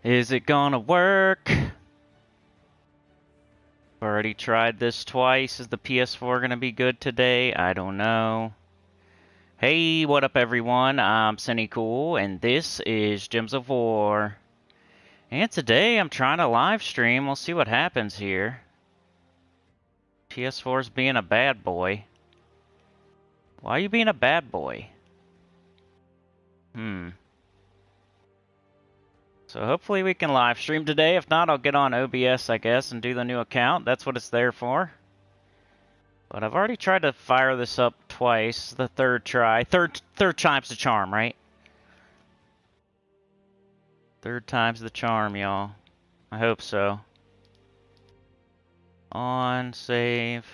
Is it gonna work? Already tried this twice. Is the PS4 gonna be good today? I don't know. Hey, what up everyone? I'm Sinnycool, and this is Gems of War. And today I'm trying to live stream. We'll see what happens here. PS4's being a bad boy. Why are you being a bad boy? So hopefully we can live stream today. If not, I'll get on OBS, I guess, and do the new account. That's what it's there for. But I've already tried to fire this up twice. The third try. Third time's the charm, right? Third time's the charm, y'all. I hope so. On, save.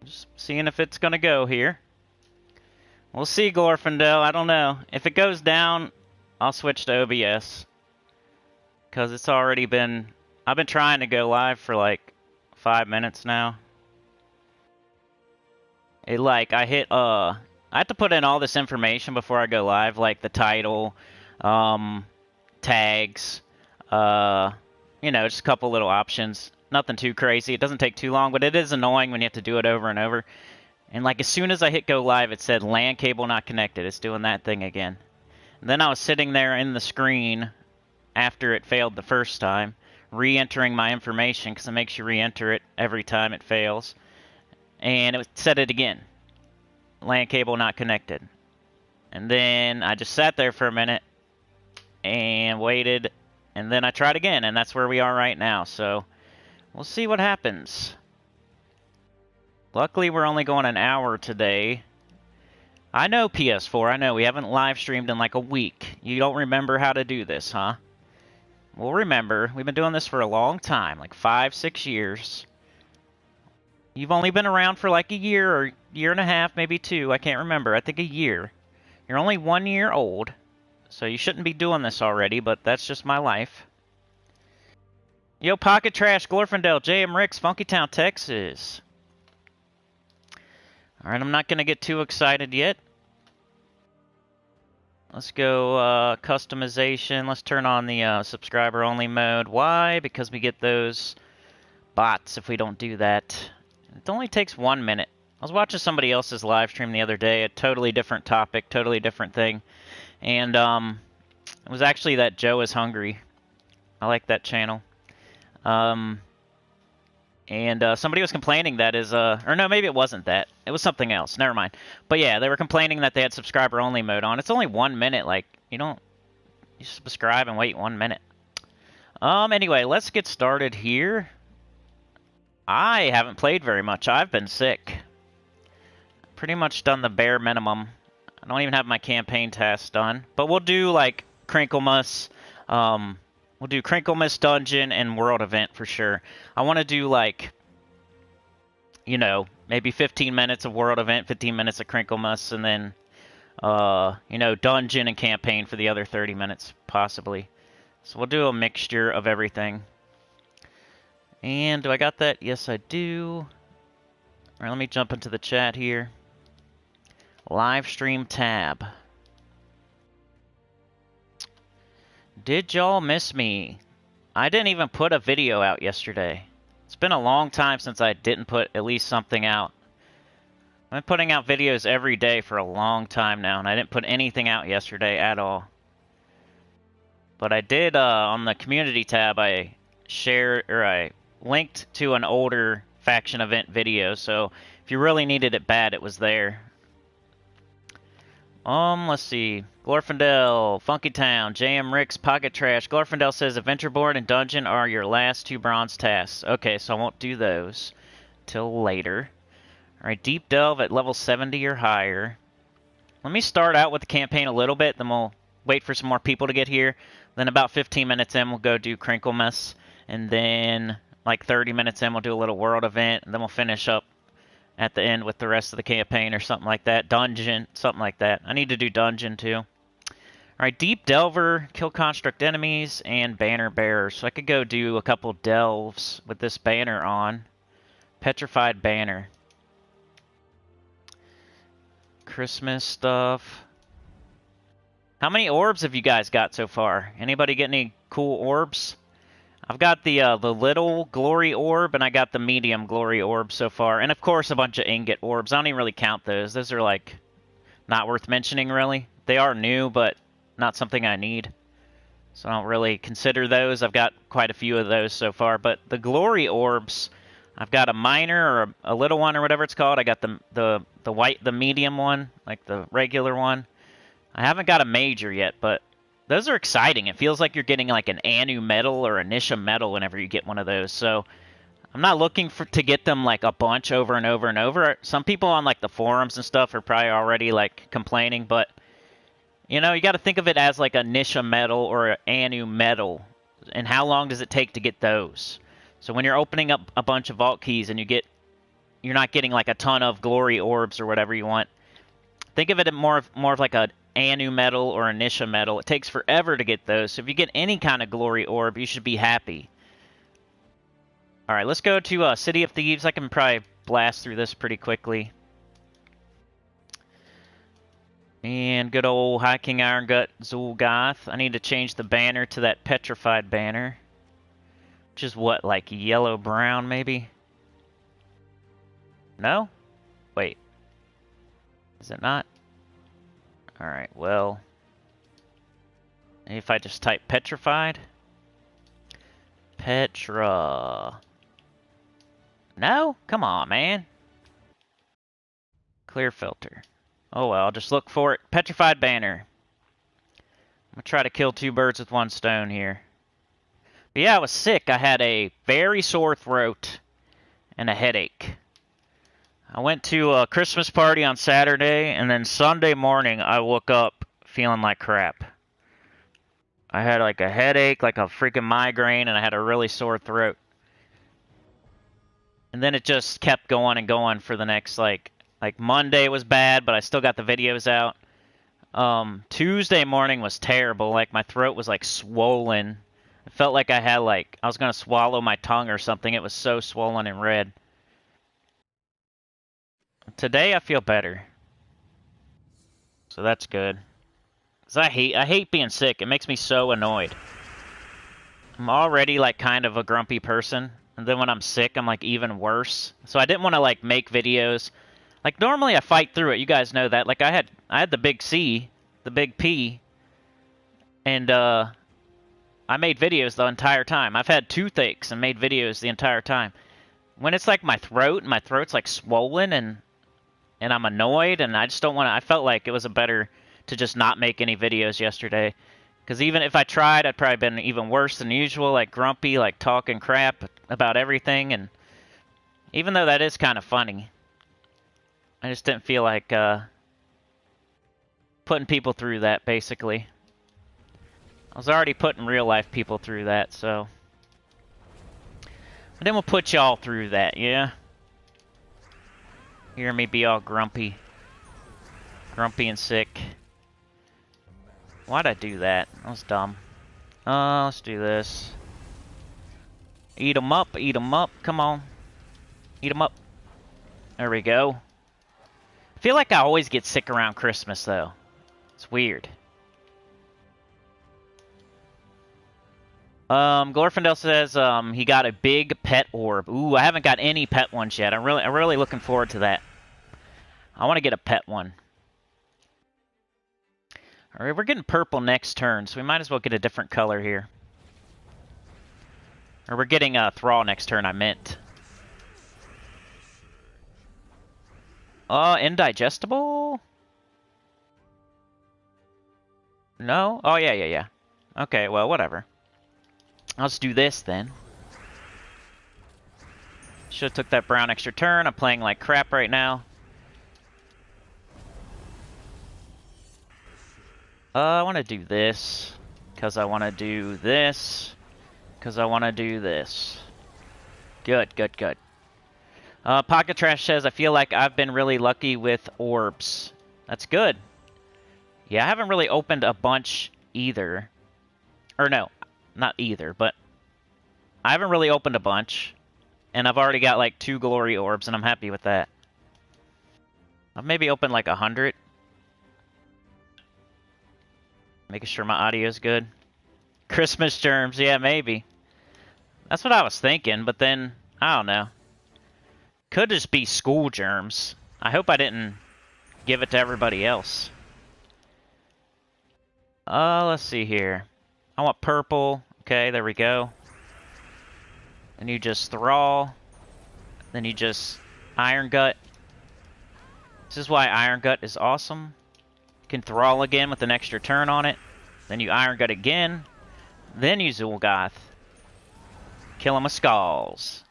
Just seeing if it's gonna go here. We'll see, Glorfindel. I don't know. If it goes down, I'll switch to OBS. Because it's already been... I've been trying to go live for like 5 minutes now. I have to put in all this information before I go live, like the title, tags, you know, just a couple little options. Nothing too crazy. It doesn't take too long, but it is annoying when you have to do it over and over. And like as soon as I hit go live, it said LAN cable not connected. It's doing that thing again. And then I was sitting there in the screen after it failed the first time, re-entering my information because it makes you re-enter it every time it fails. And it said it again. LAN cable not connected. And then I just sat there for a minute and waited, and then I tried again, and that's where we are right now. So we'll see what happens. Luckily, we're only going an hour today. I know PS4, I know we haven't live streamed in like a week. You don't remember how to do this, huh? We'll remember. We've been doing this for a long time, like 5-6 years. You've only been around for like a year or year and a half, maybe 2. I can't remember. I think a year. You're only 1 year old, so you shouldn't be doing this already, but that's just my life. Yo, Pocket Trash, Glorfindel, JM Ricks, Funky Town, Texas. Alright, I'm not going to get too excited yet. Let's go customization. Let's turn on the subscriber-only mode. Why? Because we get those bots if we don't do that. It only takes 1 minute. I was watching somebody else's live stream the other day, a totally different topic, totally different thing. And it was actually that Joe is Hungry. I like that channel. And somebody was complaining that is, or no, maybe it wasn't that. It was something else. Never mind. But yeah, they were complaining that they had subscriber-only mode on. It's only 1 minute. Like, you subscribe and wait 1 minute. Anyway, let's get started here. I haven't played very much. I've been sick. Pretty much done the bare minimum. I don't even have my campaign tasks done. But we'll do, like, KRINKLEMAS. We'll do KRINKLEMAS Dungeon and World Event for sure. I want to do, like, you know, maybe 15 minutes of World Event, 15 minutes of KRINKLEMAS, and then, you know, Dungeon and Campaign for the other 30 minutes, possibly. So we'll do a mixture of everything. And do I got that? Yes, I do. All right, let me jump into the chat here. Live stream tab. Did y'all miss me? I didn't even put a video out yesterday. It's been a long time since I didn't put at least something out. I've been putting out videos every day for a long time now, and I didn't put anything out yesterday at all. But I did, on the community tab, I linked to an older faction event video, so if you really needed it bad, it was there. Let's see. Glorfindel, Funky Town, JM Ricks, Pocket Trash. Glorfindel says Adventure Board and Dungeon are your last 2 bronze tasks. Okay, so I won't do those till later. Alright, Deep Delve at level 70 or higher. Let me start out with the campaign a little bit, then we'll wait for some more people to get here. Then about 15 minutes in, we'll go do KRINKLEMAS. And then, like 30 minutes in, we'll do a little World Event. And then we'll finish up at the end with the rest of the campaign or something like that. Dungeon, something like that. I need to do Dungeon too. Alright, Deep Delver, kill construct enemies, and Banner Bearer. So I could go do a couple delves with this banner on. Petrified Banner. Christmas stuff. How many orbs have you guys got so far? Anybody get any cool orbs? I've got the little glory orb, and I got the medium glory orb so far. And, of course, a bunch of ingot orbs. I don't even really count those. Those are, like, not worth mentioning, really. They are new, but not something I need. So I don't really consider those. I've got quite a few of those so far. But the glory orbs, I've got a minor or a little one or whatever it's called. I got the medium one, like the regular one. I haven't got a major yet, but those are exciting. It feels like you're getting like an Anu medal or a Nisha medal whenever you get one of those. So I'm not looking to get them like a bunch over and over and over. Some people on like the forums and stuff are probably already like complaining, but you know, you got to think of it as like a Nisha medal or an Anu medal. And how long does it take to get those? So when you're opening up a bunch of vault keys and you're not getting like a ton of glory orbs or whatever you want. Think of it more of like a Anu medal or a Nisha medal. It takes forever to get those. So if you get any kind of glory orb, you should be happy. All right, let's go to City of Thieves. I can probably blast through this pretty quickly. And good old High King Iron Gut Zul'Goth. I need to change the banner to that petrified banner. Which is what, like yellow-brown maybe? No? Wait. Is it not? Alright, well. Maybe if I just type petrified? Petra. No? Come on, man. Clear filter. Oh well, I'll just look for it. Petrified banner. I'm gonna try to kill two birds with one stone here. But yeah, I was sick. I had a very sore throat and a headache. I went to a Christmas party on Saturday, and then Sunday morning I woke up feeling like crap. I had like a headache, like a freaking migraine, and I had a really sore throat. And then it just kept going and going for the next like Monday was bad, but I still got the videos out. Tuesday morning was terrible. Like my throat was like swollen. It felt like I had like I was gonna swallow my tongue or something. It was so swollen and red. Today I feel better, so that's good. 'Cause I hate being sick. It makes me so annoyed. I'm already like kind of a grumpy person, and then when I'm sick, I'm like even worse. So I didn't want to like make videos. Like normally I fight through it. You guys know that. Like I had the big C, the big P, and I made videos the entire time. I've had toothaches and made videos the entire time. When it's like my throat's like swollen and I'm annoyed and I just don't want to. I felt like it was better to just not make any videos yesterday. Because even if I tried, I'd probably been even worse than usual, like grumpy, like talking crap about everything. And even though that is kind of funny, I just didn't feel like putting people through that, basically. I was already putting real-life people through that, so... And then we'll put y'all through that, yeah? Hear me be all grumpy. Grumpy and sick. Why'd I do that? That was dumb. Let's do this. Eat 'em up, come on. Eat 'em up. There we go. I feel like I always get sick around Christmas, though. It's weird. Glorfindel says he got a big pet orb. Ooh, I haven't got any pet ones yet. I'm really looking forward to that. I want to get a pet one. All right, we're getting purple next turn, so we might as well get a different color here. Or we're getting Thrall next turn, I meant. Indigestible? No? Oh, yeah. Okay, well, whatever. Let's do this, then. Should've took that brown extra turn. I'm playing like crap right now. I want to do this. Because I want to do this. Because I want to do this. Good. Pocket Trash says, I feel like I've been really lucky with orbs. That's good. Yeah, I haven't really opened a bunch either. Or no, not either, but I haven't really opened a bunch. And I've already got like 2 glory orbs, and I'm happy with that. I've maybe opened like 100. Making sure my audio's good. Christmas germs, yeah, maybe. That's what I was thinking, but then, I don't know. Could just be school germs. I hope I didn't give it to everybody else. Let's see here. I want purple. Okay, there we go. And you just thrall. Then you just Iron Gut. This is why Iron Gut is awesome. You can thrall again with an extra turn on it. Then you Iron Gut again. Then you Zul'Goth. Kill him with skulls.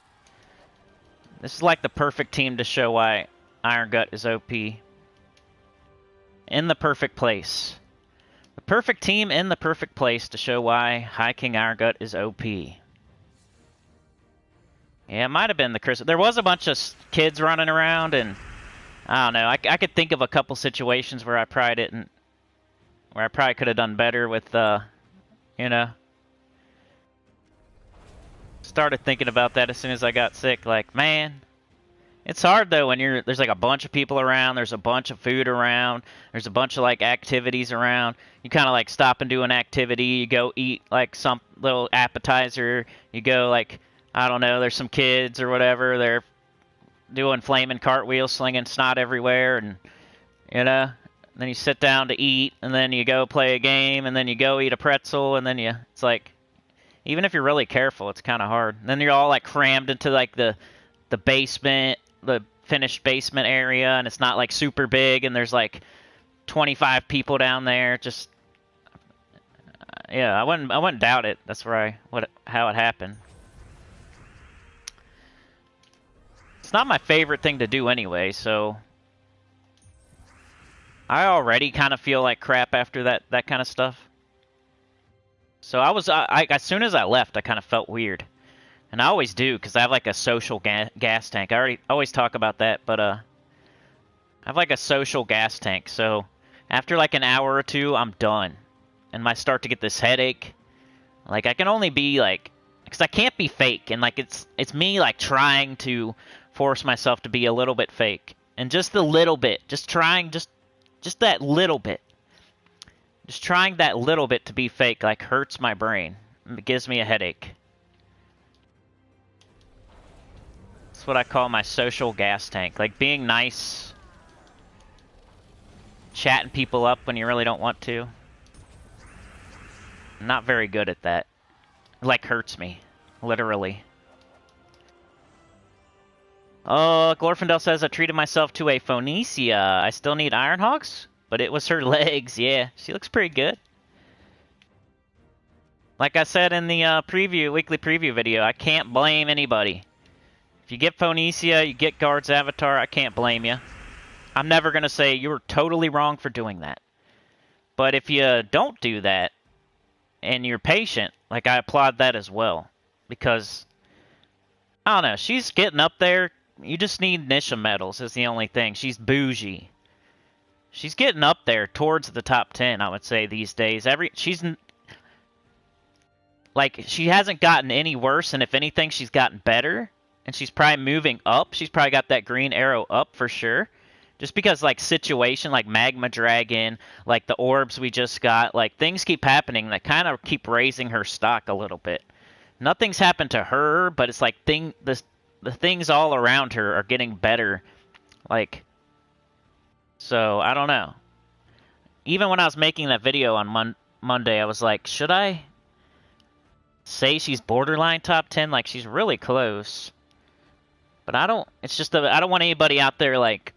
This is like the perfect team to show why Iron Gut is OP. In the perfect place. The perfect team in the perfect place to show why High King Iron Gut is OP. Yeah, it might have been the Christmas. There was a bunch of kids running around, and I don't know. I could think of a couple situations where I probably didn't, where I probably could have done better with, you know. Started thinking about that as soon as I got sick. Like, man, it's hard though when there's like a bunch of people around, there's a bunch of food around, there's a bunch of like activities around. You kind of like stop and do an activity, you go eat like some little appetizer, you go like, I don't know, there's some kids or whatever, they're doing flaming cartwheels, slinging snot everywhere, and you know, then you sit down to eat, and then you go play a game, and then you go eat a pretzel, and then it's like, even if you're really careful, it's kind of hard. And then you're all like crammed into like the basement, the finished basement area, and it's not like super big, and there's like 25 people down there. Just yeah, I wouldn't doubt it. That's how it happened. It's not my favorite thing to do anyway, so I already kind of feel like crap after that kind of stuff. So I as soon as I left, I kind of felt weird. And I always do, because I have like a social gas tank. I always talk about that, but I have like a social gas tank. So after like an hour or two, I'm done. And I start to get this headache. Like I can only be like, because I can't be fake. And like it's me like trying to force myself to be a little bit fake. And just a little bit. Just trying, just that little bit. Just trying that little bit to be fake, like, hurts my brain. It gives me a headache. That's what I call my social gas tank. Like, being nice. Chatting people up when you really don't want to. I'm not very good at that. It, like, hurts me. Literally. Glorfindel says, I treated myself to a Phoenicia. I still need Ironhawks? But it was her legs, yeah. She looks pretty good. Like I said in the weekly preview video, I can't blame anybody. If you get Phoenicia, you get Guard's Avatar, I can't blame you. I'm never going to say you were totally wrong for doing that. But if you don't do that, and you're patient, like I applaud that as well. Because, I don't know, she's getting up there. You just need Nisha medals is the only thing. She's bougie. She's getting up there towards the top 10, I would say, these days. She's like, she hasn't gotten any worse, and if anything, she's gotten better. And she's probably moving up. She's probably got that green arrow up for sure. Just because, like, situation, like Magma Dragon, like the orbs we just got, like, things keep happening that kind of keep raising her stock a little bit. Nothing's happened to her, but it's like the things all around her are getting better. Like, so, I don't know. Even when I was making that video on Monday, I was like, should I say she's borderline top 10? Like, she's really close. But I don't, it's just, I don't want anybody out there, like,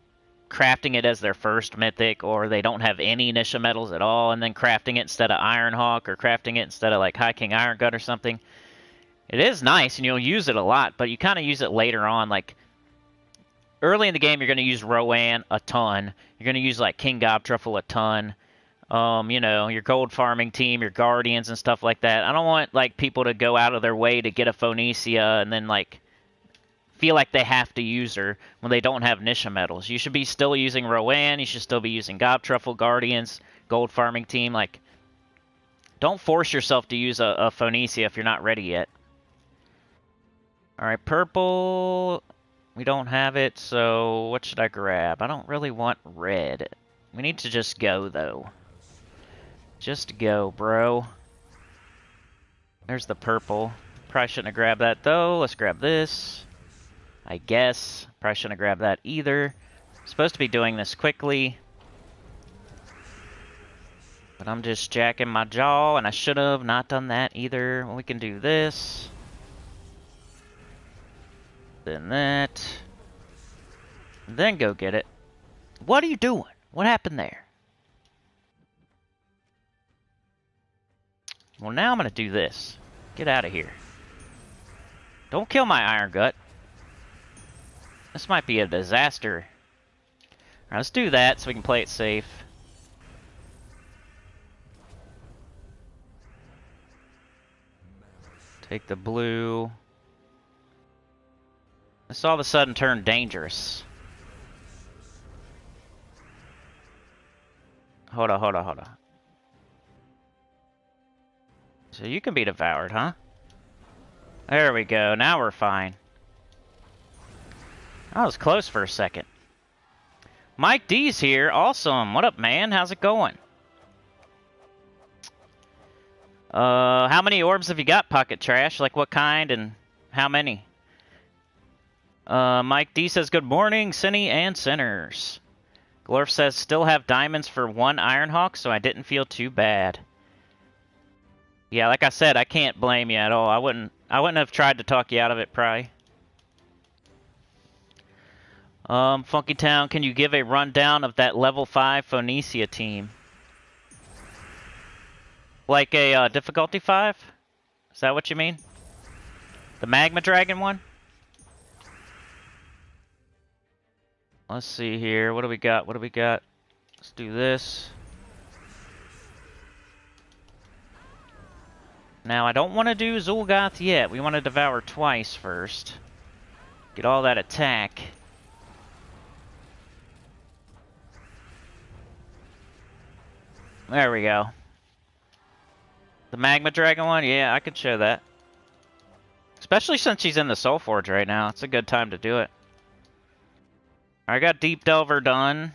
crafting it as their first mythic, or they don't have any Nisha medals at all, and then crafting it instead of Ironhawk, or crafting it instead of, like, High King Iron Gut or something. It is nice, and you'll use it a lot, but you kind of use it later on, like, early in the game, you're going to use Rowan a ton. You're going to use, like, King Gobtruffle a ton. You know, your gold farming team, your Guardians and stuff like that. I don't want, like, people to go out of their way to get a Phoenicia and then, like, feel like they have to use her when they don't have Nisha medals. You should be still using Rowan. You should still be using Gobtruffle, Guardians, gold farming team. Like, don't force yourself to use a Phoenicia if you're not ready yet. All right, purple... We don't have it, so what should I grab? I don't really want red. We need to just go, though. Just go, bro. There's the purple. Probably shouldn't have grabbed that, though. Let's grab this. I guess. Probably shouldn't have grabbed that either. I'm supposed to be doing this quickly. But I'm just jacking my jaw, and I should have not done that either. We can do this. Then that. Then go get it. What are you doing? What happened there? Well, now I'm going to do this. Get out of here. Don't kill my iron gut. This might be a disaster. Alright, let's do that so we can play it safe. Take the blue. This all of a sudden turned dangerous. Hold on. So you can be devoured, huh? There we go. Now we're fine. I was close for a second. Mike D's here. Awesome. What up, man? How's it going? How many orbs have you got, Pocket Trash? Like what kind and how many? Mike D says, good morning, Cinny and Sinners. Glorf says, still have diamonds for 1 Ironhawk, so I didn't feel too bad. Yeah, like I said, I can't blame you at all. I wouldn't have tried to talk you out of it, probably. Funky Town, can you give a rundown of that level 5 Phoenicia team? Like a difficulty 5? Is that what you mean? The Magma Dragon one? Let's see here. What do we got? Let's do this. Now, I don't want to do Zul'Goth yet. We want to devour twice first. Get all that attack. There we go. The Magma Dragon one? Yeah, I could show that. Especially since she's in the Soul Forge right now. It's a good time to do it. I got Deep Delver done.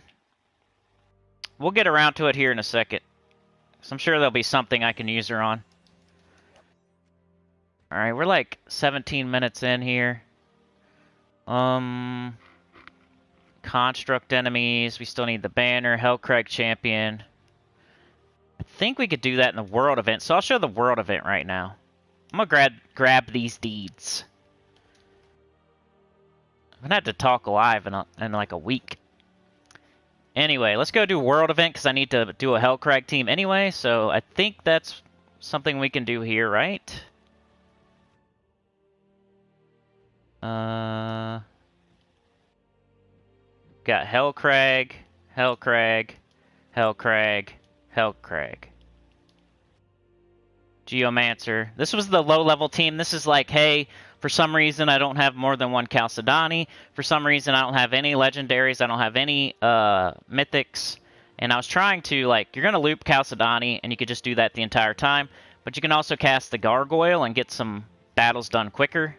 We'll get around to it here in a second. So I'm sure there'll be something I can use her on. Alright, we're like 17 minutes in here. Construct enemies. We still need the banner. Hellcrag champion. I think we could do that in the world event. So I'll show the world event right now. I'm gonna grab these deeds. I'm gonna have to talk live in like a week. Anyway, let's go do world event because I need to do a Hellcrag team anyway. So I think that's something we can do here, right? Got Hellcrag, Hellcrag, Hellcrag, Hellcrag. Geomancer. This was the low-level team. This is like, hey, for some reason I don't have more than 1 Chalcedony. For some reason I don't have any legendaries. I don't have any mythics. And I was trying to, like, you're going to loop Chalcedony, and you could just do that the entire time. But you can also cast the Gargoyle and get some battles done quicker.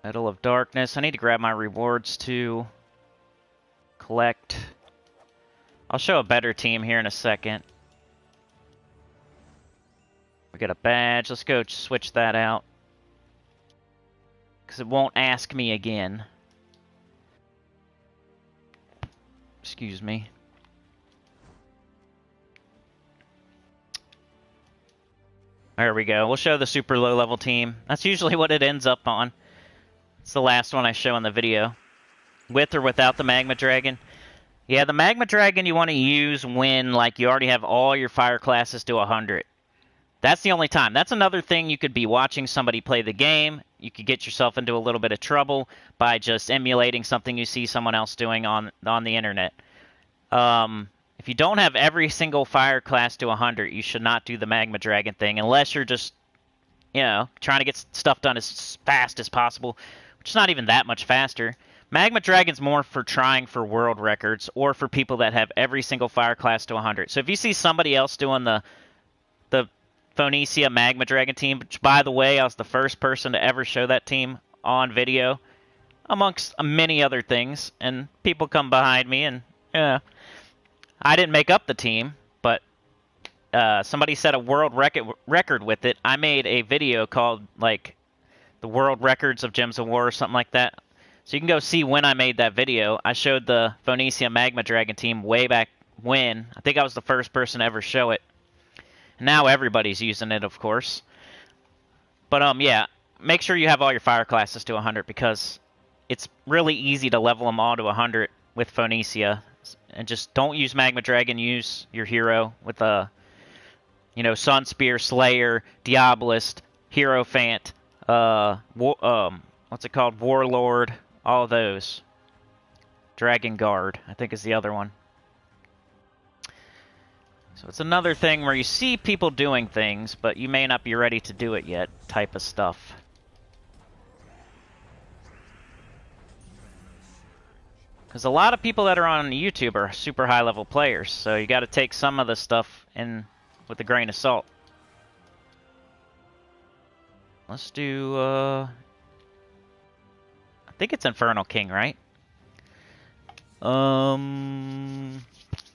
Medal of Darkness. I need to grab my rewards to collect. I'll show a better team here in a second. We got a badge. Let's go switch that out. Because it won't ask me again. Excuse me. There we go. We'll show the super low level team. That's usually what it ends up on. It's the last one I show in the video. With or without the Magma Dragon. Yeah, the Magma Dragon you want to use when, like, you already have all your fire classes to 100. That's the only time. That's another thing. You could be watching somebody play the game. You could get yourself into a little bit of trouble by just emulating something you see someone else doing on the internet. If you don't have every single fire class to 100, you should not do the Magma Dragon thing unless you're just, you know, trying to get stuff done as fast as possible, which is not even that much faster. Magma Dragon's more for trying for world records or for people that have every single fire class to 100. So if you see somebody else doing the Phoenicia Magma Dragon team, which, by the way, I was the first person to ever show that team on video, amongst many other things, and people come behind me and Yeah. I didn't make up the team, but somebody set a world record with it. I made a video called, like, the World Records of Gems of War or something like that. So you can go see when I made that video. I showed the Phoenicia Magma Dragon team way back when. I think I was the first person to ever show it. Now everybody's using it, of course. But, yeah, make sure you have all your fire classes to 100 because it's really easy to level them all to 100 with Phoenicia. And just don't use Magma Dragon. Use your hero with Sun Spear, Slayer, Diabolist, Hierophant, what's it called? Warlord, all of those. Dragon Guard, I think is the other one. So it's another thing where you see people doing things, but you may not be ready to do it yet type of stuff. Because a lot of people that are on YouTube are super high-level players, so you got to take some of the stuff in with a grain of salt. Let's do, I think it's Infernal King, right?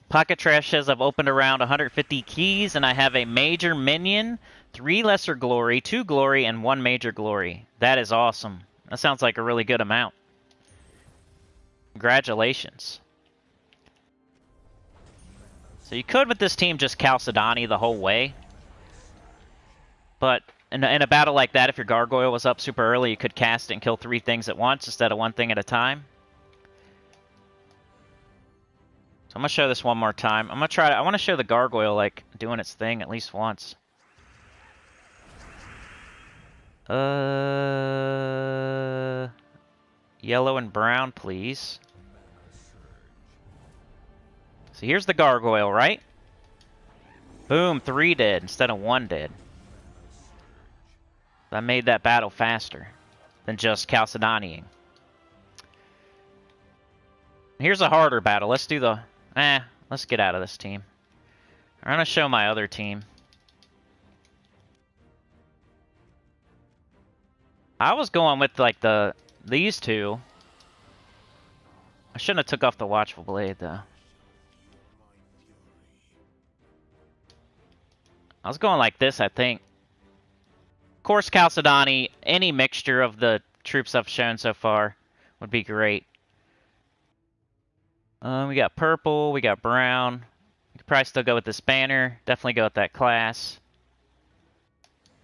Pocket Trash says I've opened around 150 keys, and I have a major minion, 3 lesser glory, 2 glory, and 1 major glory. That is awesome. That sounds like a really good amount. Congratulations. So you could, with this team, just Chalcedony the whole way. But in a battle like that, if your Gargoyle was up super early, you could cast it and kill 3 things at once instead of 1 thing at a time. So I'm going to show this one more time. I'm going to try to... I want to show the Gargoyle, like, doing its thing at least once. Yellow and brown, please. So here's the Gargoyle, right? Boom, 3 dead instead of 1 dead. That made that battle faster than just Chalcedonying. Here's a harder battle. Let's do the... let's get out of this team. I'm going to show my other team. I was going with, like, these two. I shouldn't have took off the Watchful Blade, though. I was going like this, I think. Of course, Chalcedony, any mixture of the troops I've shown so far would be great. We got purple, we got brown. We could probably still go with this banner. Definitely go with that class.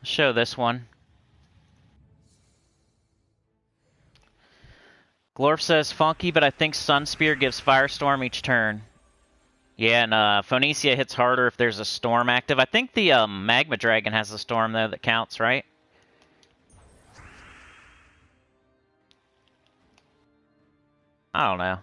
I'll show this one. Glorf says funky, but I think Sunspear gives Firestorm each turn. Yeah, and Phoenicia hits harder if there's a storm active. I think the Magma Dragon has a storm, though, that counts, right? I don't know.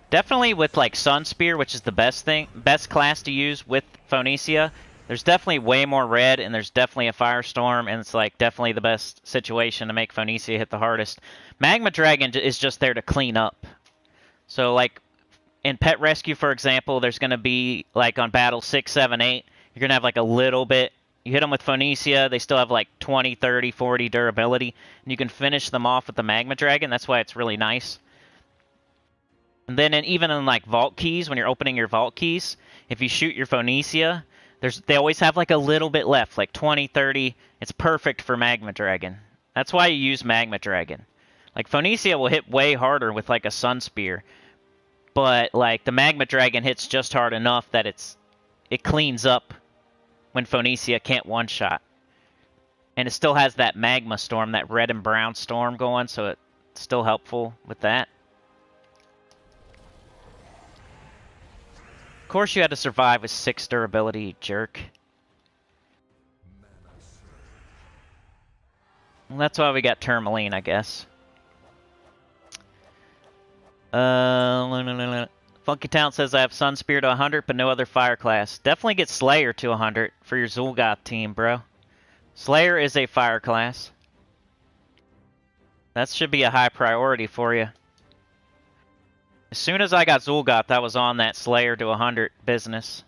Definitely with, like, Sunspear, which is the best class to use with Phoenicia. There's definitely way more red, and there's definitely a Firestorm, and it's, like, definitely the best situation to make Phoenicia hit the hardest. Magma Dragon is just there to clean up. So, like, in Pet Rescue, for example, there's going to be, like, on battle 6, 7, 8, you're going to have, like, a little bit. You hit them with Phoenicia, they still have, like, 20, 30, 40 durability, and you can finish them off with the Magma Dragon. That's why it's really nice. And then even in, like, Vault Keys, when you're opening your Vault Keys, if you shoot your Phoenicia, they always have, like, a little bit left, like 20, 30. It's perfect for Magma Dragon. That's why you use Magma Dragon. Like, Phoenicia will hit way harder with, like, a Sun Spear. But, like, the Magma Dragon hits just hard enough that it cleans up when Phoenicia can't one-shot. And it still has that Magma Storm, that red and brown storm going, so it's still helpful with that. Of course you had to survive with 6 durability, jerk. Well, that's why we got Tourmaline, I guess. Funky Town says I have Sunspear to 100, but no other fire class. Definitely get Slayer to 100 for your Zul'Goth team, bro. Slayer is a fire class. That should be a high priority for you. As soon as I got Zul'Goth, I was on that Slayer to 100 business.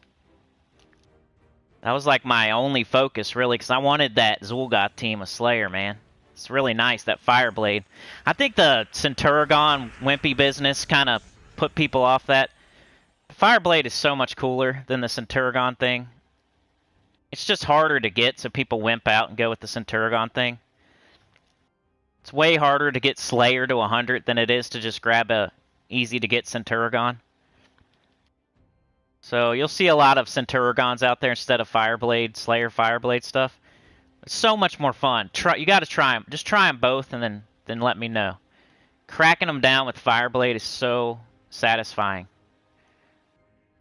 That was like my only focus, really, because I wanted that Zul'Goth team with Slayer, man. It's really nice, that Fireblade. I think the Centuragon Wimpy business kind of put people off that. The Fireblade is so much cooler than the Centurigon thing. It's just harder to get, so people wimp out and go with the Centurigon thing. It's way harder to get Slayer to 100 than it is to just grab a easy-to-get Centurigon. So you'll see a lot of Centurigons out there instead of Fireblade, Slayer, Fireblade stuff. It's so much more fun. You got to try them. Just try them both and then let me know. Cracking them down with Fireblade is so satisfying.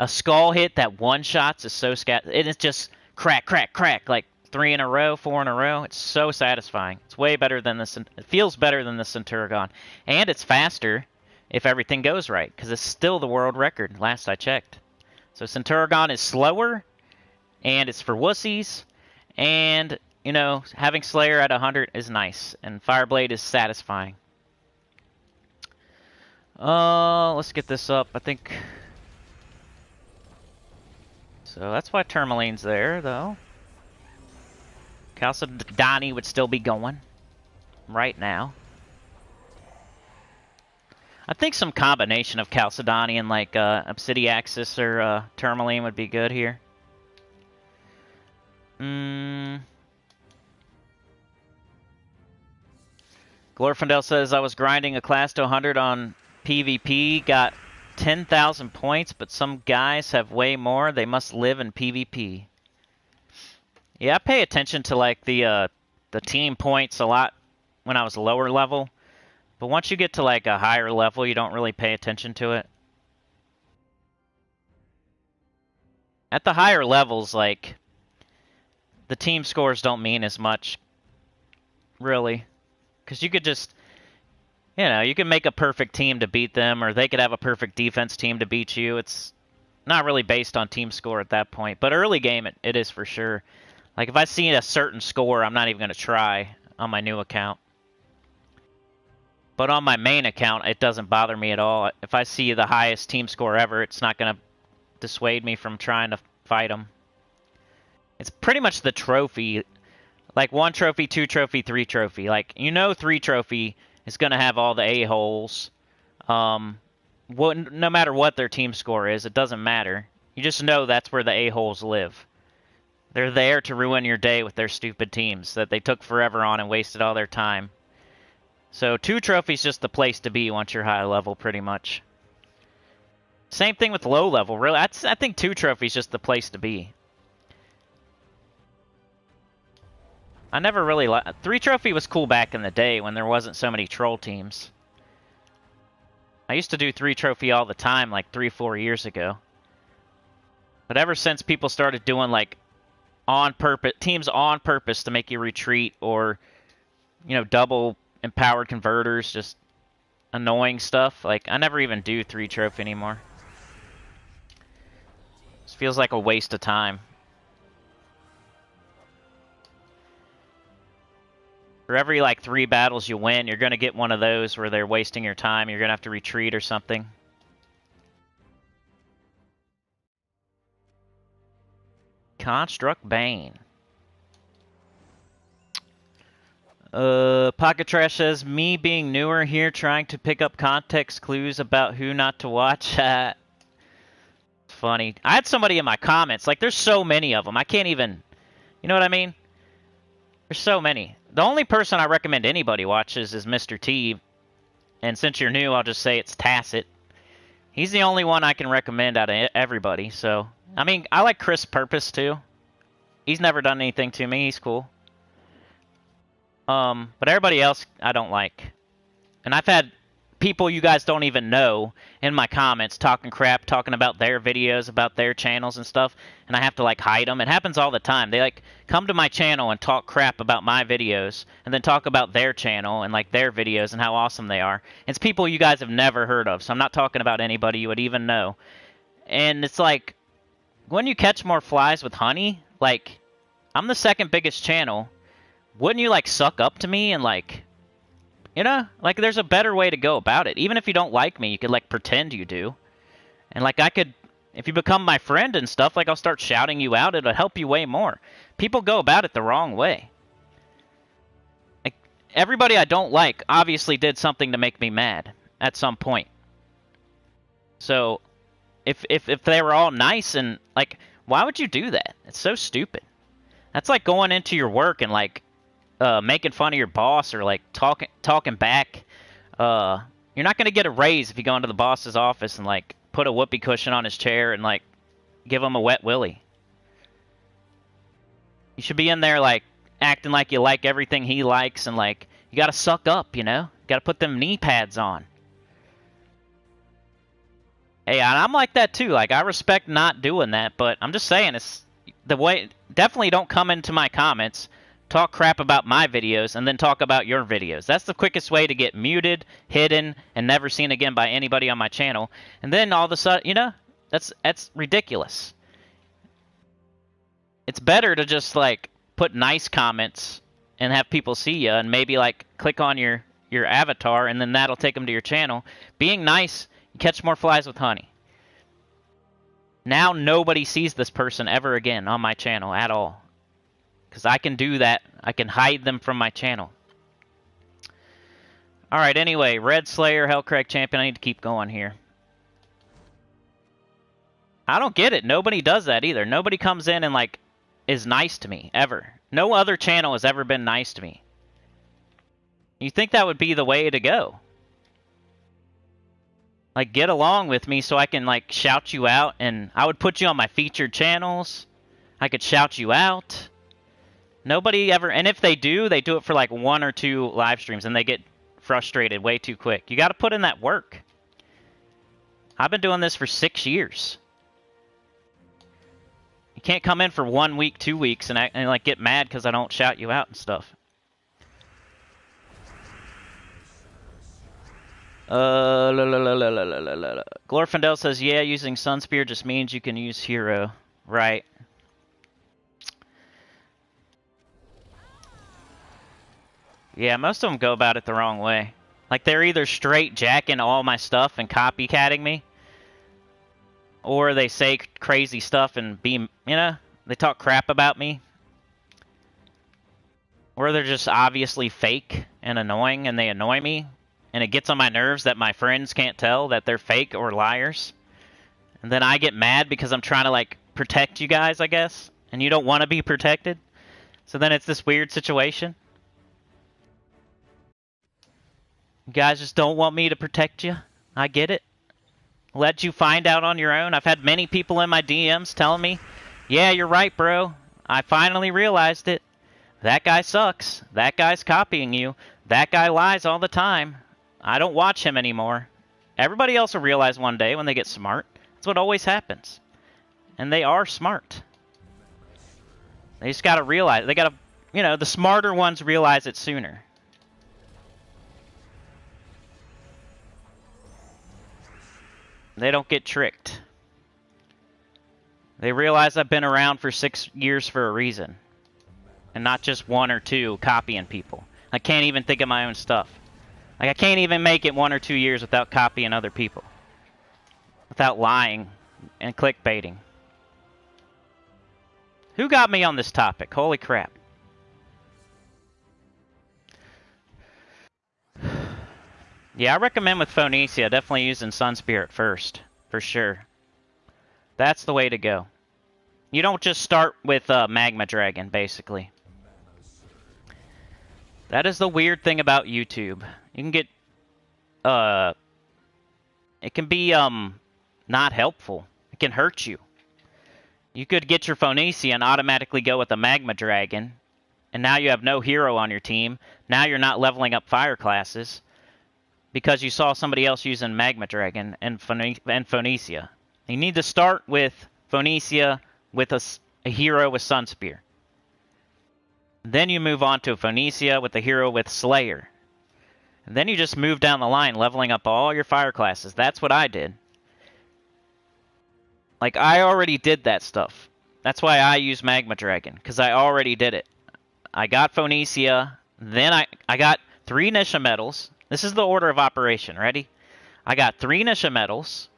A skull hit that one-shots is so it is just crack, crack, crack, like 3 in a row, 4 in a row. It's so satisfying. It's way better than the... It feels better than the Centurigon. And it's faster if everything goes right, because it's still the world record, last I checked. So Centurigon is slower, and it's for wussies, and, you know, having Slayer at 100 is nice, and Fireblade is satisfying. Let's get this up, I think... So that's why Tourmaline's there, though. Chalcedony would still be going right now. I think some combination of Chalcedony and like Obsidiaxis or Tourmaline would be good here. Glorfindel says, I was grinding a class to 100 on PvP, got 10,000 points, but some guys have way more. They must live in PvP. Yeah, I pay attention to like the team points a lot when I was lower level, but once you get to like a higher level, you don't really pay attention to it. At the higher levels, like the team scores don't mean as much, really, because you could just, you know, you can make a perfect team to beat them, or they could have a perfect defense team to beat you. It's not really based on team score at that point, but early game it is for sure. Like, if I see a certain score, I'm not even going to try on my new account. But on my main account, it doesn't bother me at all. If I see the highest team score ever, it's not going to dissuade me from trying to fight them. It's pretty much the trophy. Like, 1 trophy, 2 trophy, 3 trophy. Like, you know 3 trophy is going to have all the a-holes. No matter what their team score is, it doesn't matter. You just know that's where the a-holes live. They're there to ruin your day with their stupid teams that they took forever on and wasted all their time. So 2 trophies just the place to be once you're high level, pretty much. Same thing with low level, really. I think 2 trophies just the place to be. I never really... 3 trophy was cool back in the day when there wasn't so many troll teams. I used to do 3 trophy all the time, like 3-4 years ago. But ever since people started doing, like, on purpose, teams on purpose to make you retreat, or, you know, double empowered converters, just annoying stuff. Like, I never even do 3 trophy anymore. This feels like a waste of time. For every, like, 3 battles you win, you're going to get one of those where they're wasting your time. You're going to have to retreat or something. Construct Bane. Pocket Trash says, me being newer here, trying to pick up context clues about who not to watch. Funny. I had somebody in my comments, like, there's so many of them. I can't even, you know what I mean? There's so many. The only person I recommend anybody watches is Mr. T. And since you're new, I'll just say it's Tacet. He's the only one I can recommend out of everybody, so... I mean, I like Chris Purpose, too. He's never done anything to me. He's cool. But everybody else, I don't like. And I've had people you guys don't even know in my comments talking crap, talking about their videos, about their channels and stuff, and I have to, like, hide them. It happens all the time. They, like, come to my channel and talk crap about my videos, and then talk about their channel and, like, their videos and how awesome they are. It's people you guys have never heard of, so I'm not talking about anybody you would even know. And it's like... Wouldn't you catch more flies with honey? Like, I'm the 2nd biggest channel. Wouldn't you, like, suck up to me and, like, you know? Like, there's a better way to go about it. Even if you don't like me, you could, like, pretend you do. And, like, I could, if you become my friend and stuff, like, I'll start shouting you out. It'll help you way more. People go about it the wrong way. Like, everybody I don't like obviously did something to make me mad at some point. So if they were all nice and like, why would you do that? It's so stupid. That's like going into your work and like making fun of your boss or like talking back. You're not gonna get a raise if you go into the boss's office and like put a whoopee cushion on his chair and like give him a wet willy. You should be in there like acting like you like everything he likes and like you gotta suck up, you know? You gotta put them knee pads on. Hey, and I'm like that too. Like I respect not doing that, but I'm just saying it's the way. Definitely don't come into my comments, talk crap about my videos, and then talk about your videos. That's the quickest way to get muted, hidden, and never seen again by anybody on my channel. And then all of a sudden, you know, that's ridiculous. It's better to just like put nice comments and have people see you, and maybe like click on your avatar, and then that'll take them to your channel. Being nice, you catch more flies with honey. Now nobody sees this person ever again on my channel at all. Because I can do that. I can hide them from my channel. Alright, anyway. Red Slayer, Hellcrack Champion. I need to keep going here. I don't get it. Nobody does that either. Nobody comes in and, like, is nice to me. Ever. No other channel has ever been nice to me. You think that would be the way to go? Like, get along with me so I can, like, shout you out. And I would put you on my featured channels. I could shout you out. Nobody ever... And if they do it for, like, 1 or 2 live streams. And they get frustrated way too quick. You got to put in that work. I've been doing this for 6 years. You can't come in for 1 week, 2 weeks, and like, get mad because I don't shout you out and stuff. Glorfindel says, yeah, using Sunspear just means you can use Hero. Right. Yeah, most of them go about it the wrong way. Like, they're either straight jacking all my stuff and copycatting me, or they say crazy stuff and be, you know, they talk crap about me. Or they're just obviously fake and annoying and they annoy me. And it gets on my nerves that my friends can't tell that they're fake or liars. And then I get mad because I'm trying to, like, protect you guys, I guess. And you don't want to be protected. So then it's this weird situation. You guys just don't want me to protect you. I get it. Let you find out on your own. I've had many people in my DMs telling me, yeah, you're right, bro. I finally realized it. That guy sucks. That guy's copying you. That guy lies all the time. I don't watch him anymore. Everybody else will realize one day when they get smart. That's what always happens. And they are smart. They just gotta realize. They gotta, you know, the smarter ones realize it sooner. They don't get tricked. They realize I've been around for 6 years for a reason. And not just 1 or 2 copying people. I can't even think of my own stuff. Like, I can't even make it 1 or 2 years without copying other people. Without lying and clickbaiting. Who got me on this topic? Holy crap. Yeah, I recommend with Phoenicia definitely using Sunspear first. For sure. That's the way to go. You don't just start with Magma Dragon, basically. That is the weird thing about YouTube. You can get... it can be not helpful. It can hurt you. You could get your Phoenicia and automatically go with a Magma Dragon. And now you have no hero on your team. Now you're not leveling up fire classes. Because you saw somebody else using Magma Dragon and Phoenicia. You need to start with Phoenicia with a hero with Sunspear. Then you move on to Phoenicia with a hero with Slayer. And then you just move down the line, leveling up all your fire classes. That's what I did. Like, I already did that stuff. That's why I use Magma Dragon, because I already did it. I got Phoenicia, then I got 3 Nisha medals. This is the order of operation. Ready? I got 3 Nisha medals.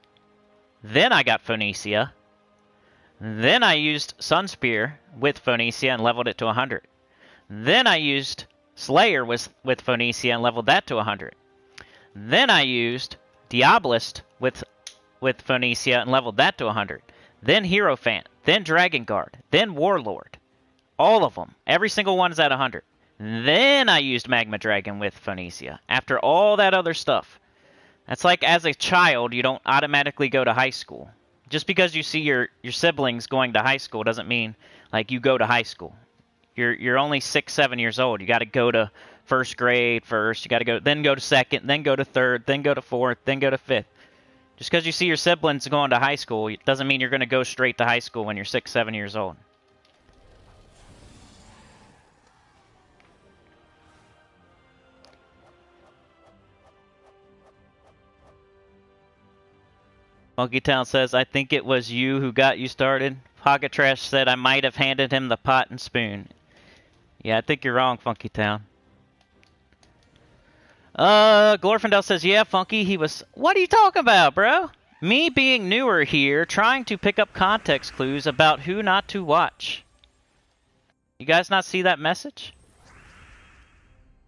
Then I got Phoenicia. Then I used Sunspear with Phoenicia and leveled it to 100. Then I used Slayer with Phoenicia and leveled that to 100. Then I used Diabolist with with Phoenicia and leveled that to 100. Then Hierophant. Then Dragon Guard. Then Warlord. All of them. Every single one is at 100. Then I used Magma Dragon with Phoenicia. After all that other stuff. That's like as a child, you don't automatically go to high school. Just because you see your siblings going to high school doesn't mean like you go to high school. You're only 6, 7 years old. You got to go to first grade first. You got to go, then go to second, then go to third, then go to fourth, then go to fifth. Just because you see your siblings going to high school, it doesn't mean you're going to go straight to high school when you're 6, 7 years old. Monkey Town says, I think it was you who got you started. Pocket Trash said, I might have handed him the pot and spoon. Yeah, I think you're wrong, Funky Town. Glorfindel says, yeah, Funky, he was... What are you talking about, bro? Me being newer here, trying to pick up context clues about who not to watch. You guys not see that message?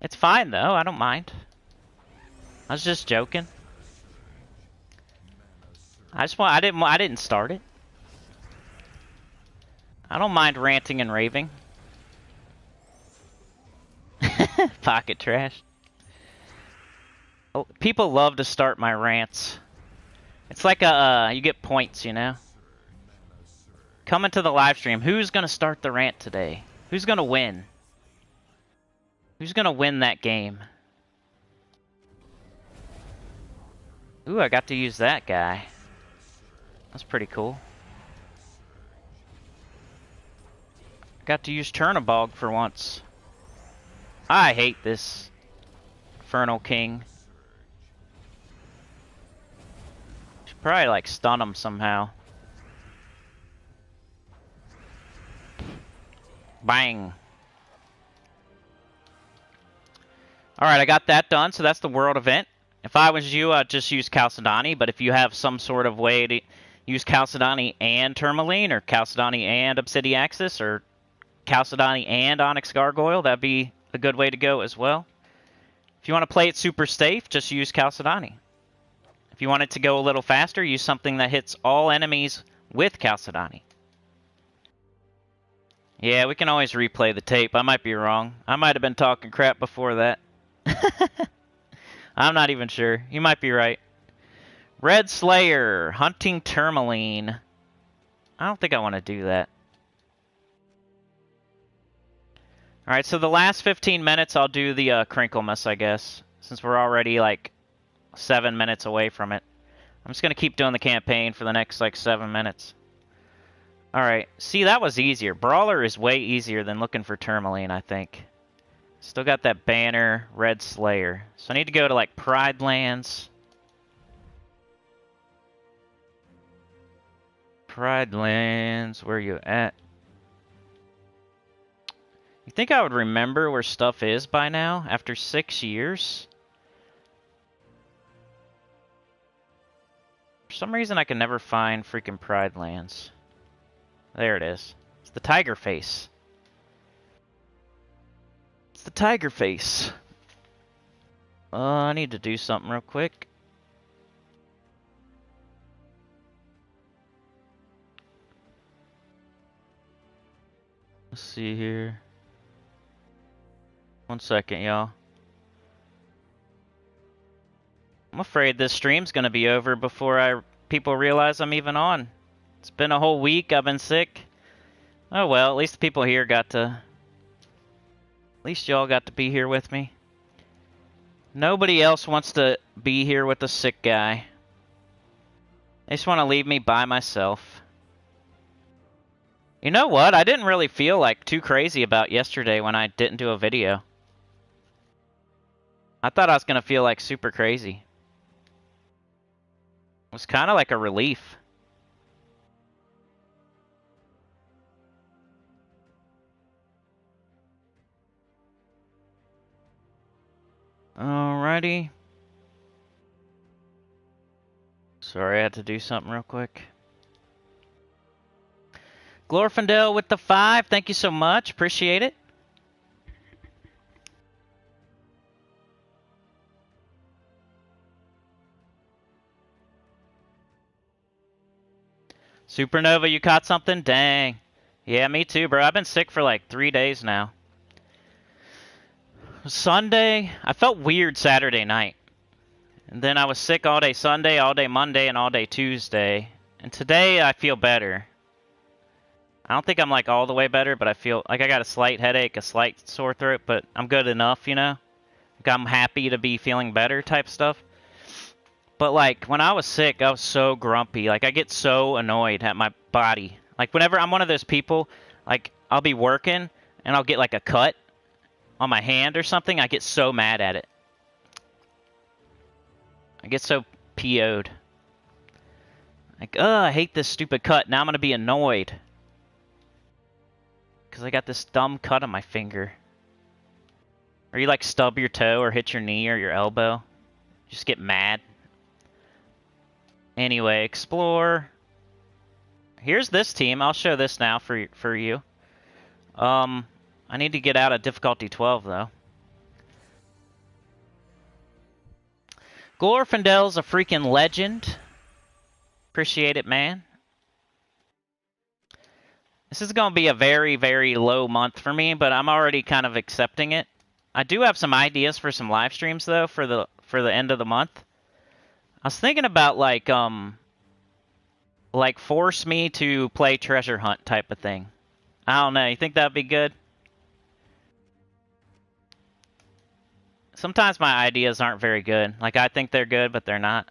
It's fine, though. I don't mind. I was just joking. I didn't start it. I don't mind ranting and raving. Pocket Trash. Oh, people love to start my rants. It's like a you get points, you know. Coming to the live stream. Who's gonna start the rant today? Who's gonna win? Who's gonna win that game? Ooh, I got to use that guy. That's pretty cool. Got to use Chernobog for once. I hate this Infernal King. Should probably like stun him somehow. Bang. Alright, I got that done, so that's the world event. If I was you, I'd just use Chalcedony, but if you have some sort of way to use Chalcedony and Tourmaline, or Chalcedony and Obsidiaxis, or Chalcedony and Onyx Gargoyle, that'd be a good way to go as well. If you want to play it super safe, just use Chalcedony. If you want it to go a little faster, use something that hits all enemies with Chalcedony. Yeah, we can always replay the tape. I might be wrong. I might have been talking crap before that. I'm not even sure. You might be right. Red Slayer, hunting Tourmaline. I don't think I want to do that. Alright, so the last 15 minutes I'll do the KRINKLEMAS, I guess. Since we're already like 7 minutes away from it. I'm just going to keep doing the campaign for the next like 7 minutes. Alright, see, that was easier. Brawler is way easier than looking for Tourmaline, I think. Still got that banner, Red Slayer. So I need to go to like Pride Lands. Pride Lands, where you at? You think I would remember where stuff is by now, after 6 years? For some reason I can never find freaking Pride Lands. There it is. It's the tiger face. It's the tiger face. I need to do something real quick. Let's see here. 1 second, y'all. I'm afraid this stream's gonna be over before people realize I'm even on. It's been a whole week. I've been sick. Oh well, at least the people here got to... At least y'all got to be here with me. Nobody else wants to be here with the sick guy. They just want to leave me by myself. You know what? I didn't really feel like too crazy about yesterday when I didn't do a video. I thought I was going to feel like super crazy. It was kind of like a relief. Alrighty. Sorry, I had to do something real quick. Glorfindel with the 5. Thank you so much. Appreciate it. Supernova, you caught something? Dang. Yeah, me too, bro. I've been sick for like 3 days now. Sunday, I felt weird Saturday night. And then I was sick all day Sunday, all day Monday, and all day Tuesday. And today I feel better. I don't think I'm like all the way better, but I feel like I got a slight headache, a slight sore throat, but I'm good enough, you know? Like I'm happy to be feeling better type stuff. But like when I was sick, I was so grumpy. Like I get so annoyed at my body. Like whenever I'm one of those people, like I'll be working and I'll get like a cut on my hand or something, I get so mad at it. I get so PO'd. Like, I hate this stupid cut. Now I'm going to be annoyed. Because I got this dumb cut on my finger. Or you like stub your toe or hit your knee or your elbow. Just get mad. Anyway, explore. Here's this team. I'll show this now for you. I need to get out of difficulty 12 though. Glorfindel's a freaking legend. Appreciate it, man. This is going to be a very, very low month for me, but I'm already kind of accepting it. I do have some ideas for some live streams though for the end of the month. I was thinking about like force me to play treasure hunt type of thing. I don't know. You think that'd be good? Sometimes my ideas aren't very good. Like I think they're good, but they're not.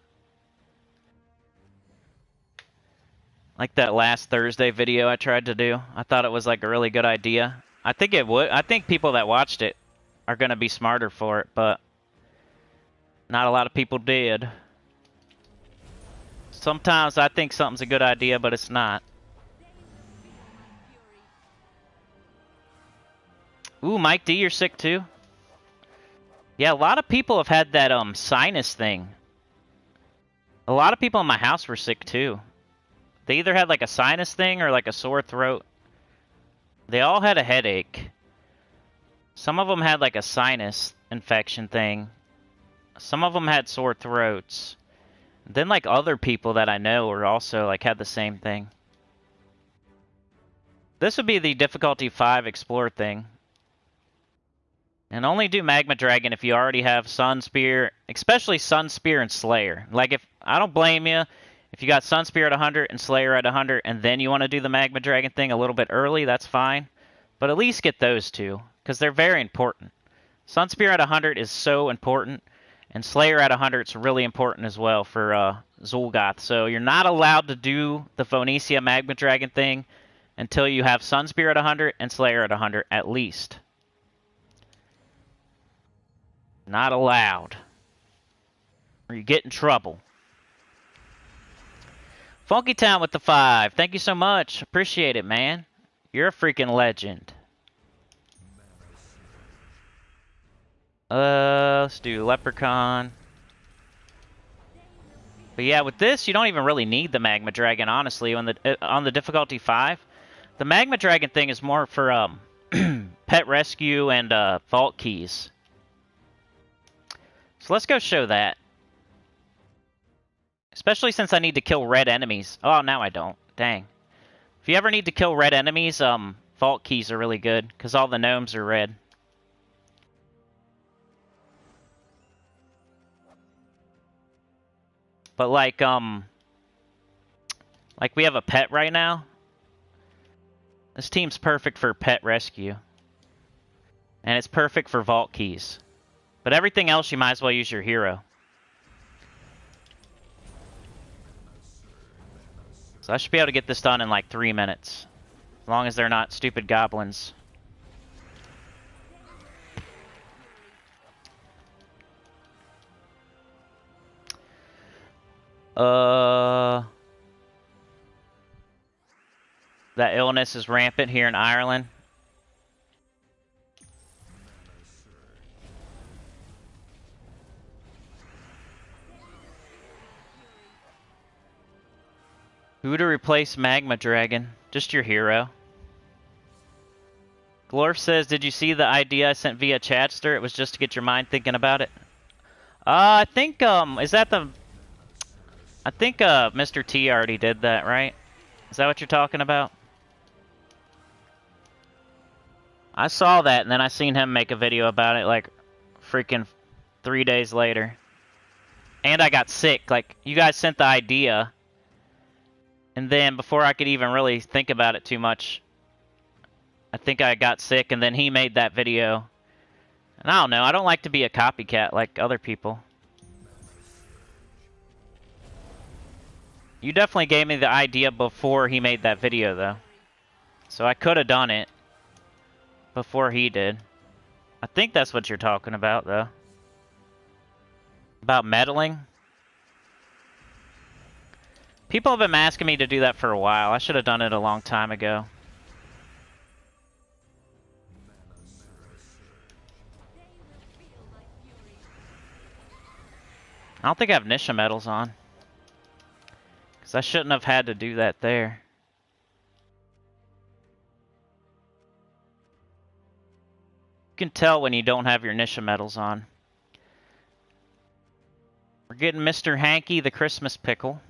Like that last Thursday video I tried to do. I thought it was like a really good idea. I think it would. I think people that watched it are going to be smarter for it, but not a lot of people did. Sometimes I think something's a good idea, but it's not. Ooh, Mike D, you're sick too? Yeah, a lot of people have had that sinus thing. A lot of people in my house were sick too. They either had like a sinus thing or like a sore throat. They all had a headache. Some of them had like a sinus infection thing. Some of them had sore throats. Then like other people that I know were also like had the same thing. This would be the difficulty 5 explore thing. And only do Magma Dragon if you already have Sun Spear, especially Sun Spear and Slayer. Like if I don't blame you if you got Sun Spear at 100 and Slayer at 100 and then you want to do the Magma Dragon thing a little bit early, that's fine. But at least get those two because they're very important. Sun Spear at 100 is so important and Slayer at 100 is really important as well for Zul'Goth. So you're not allowed to do the Phoenicia Magma Dragon thing until you have Sun Spear at 100 and Slayer at 100 at least. Not allowed. Or you get in trouble. Funky Town with the 5. Thank you so much. Appreciate it, man. You're a freaking legend. Let's do Leprechaun. But yeah, with this, you don't even really need the Magma Dragon, honestly, on the difficulty 5. The Magma Dragon thing is more for pet rescue and vault keys. So let's go show that. Especially since I need to kill red enemies. Oh, now I don't. Dang. If you ever need to kill red enemies, vault keys are really good, because all the gnomes are red. But like we have a pet right now. This team's perfect for pet rescue. And it's perfect for vault keys. But everything else, you might as well use your hero. So I should be able to get this done in like 3 minutes. As long as they're not stupid goblins. That illness is rampant here in Ireland. Who to replace Magma Dragon? Just your hero. Glorf says, did you see the idea I sent via Chatster? It was just to get your mind thinking about it. I think, is that the... I think, Mr. T already did that, right? Is that what you're talking about? I saw that, and then I seen him make a video about it, like, freaking 3 days later. And I got sick. Like, you guys sent the idea, and then before I could even really think about it too much, I think I got sick, and then he made that video. And I don't know, I don't like to be a copycat like other people. You definitely gave me the idea before he made that video, though. So I could have done it before he did. I think that's what you're talking about, though. About meddling? People have been asking me to do that for a while. I should have done it a long time ago. I don't think I have Nisha medals on. Because I shouldn't have had to do that there. You can tell when you don't have your Nisha medals on. We're getting Mr. Hanky the Christmas pickle.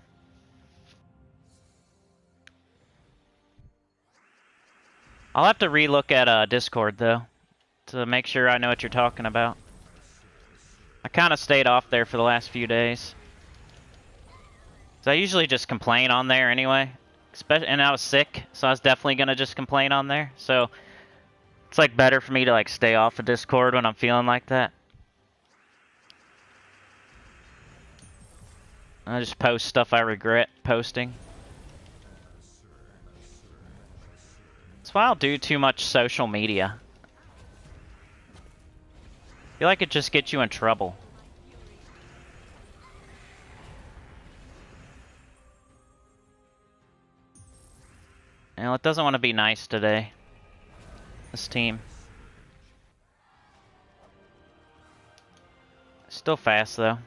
I'll have to relook at Discord, though, to make sure I know what you're talking about. I kind of stayed off there for the last few days. So I usually just complain on there anyway. And I was sick, so I was definitely going to just complain on there. So it's like better for me to like stay off of Discord when I'm feeling like that. I just post stuff I regret posting. That's why I don't do too much social media. I feel like it just gets you in trouble. You know, it doesn't want to be nice today. This team. Still fast, though.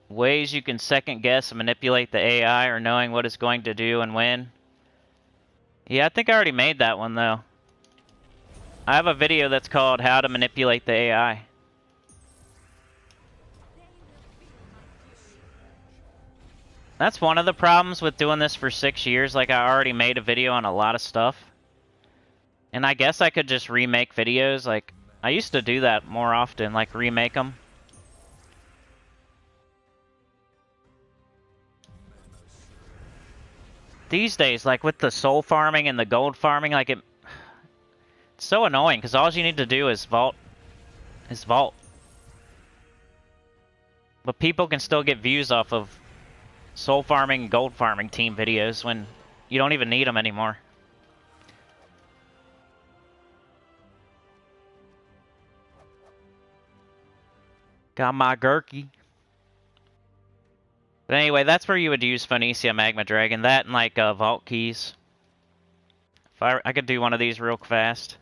Ways you can second guess and manipulate the AI or knowing what it's going to do and when. Yeah, I think I already made that one, though. I have a video that's called How to Manipulate the AI. That's one of the problems with doing this for 6 years. Like, I already made a video on a lot of stuff. And I guess I could just remake videos. Like, I used to do that more often, like remake them. These days, like with the soul farming and the gold farming, like it's so annoying because all you need to do is vault. But people can still get views off of soul farming and gold farming team videos when you don't even need them anymore. Got my gurky. But anyway, that's where you would use Phoenicia Magma Dragon. That and like vault keys. If I could do one of these real fast.